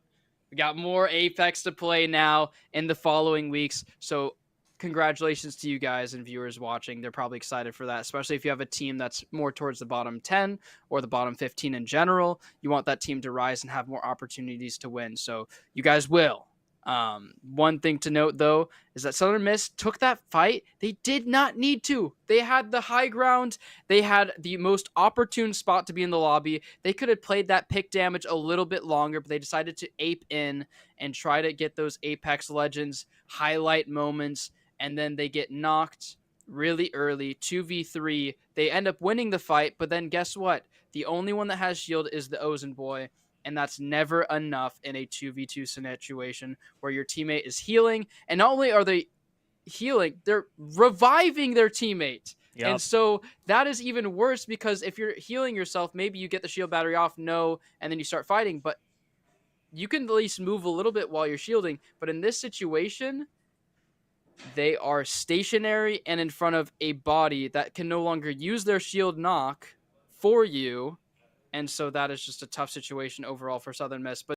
We got more Apex to play now in the following weeks. So congratulations to you guys and viewers watching. They're probably excited for that, especially if you have a team that's more towards the bottom 10 or the bottom 15 in general. You want that team to rise and have more opportunities to win. So you guys will. One thing to note, though, is that Southern Miss took that fight. They did not need to. They had the high ground. They had the most opportune spot to be in the lobby. They could have played that pick damage a little bit longer, but they decided to ape in and try to get those Apex Legends highlight moments, and then they get knocked really early, 2v3. They end up winning the fight, but then guess what? The only one that has shield is the Ozen boy. And that's never enough in a 2v2 situation where your teammate is healing. And not only are they healing, they're reviving their teammate. Yep. And so that is even worse because if you're healing yourself, maybe you get the shield battery off, and then you start fighting. But you can at least move a little bit while you're shielding. But in this situation, they are stationary and in front of a body that can no longer use their shield knock for you. And so that is just a tough situation overall for Southern Miss. But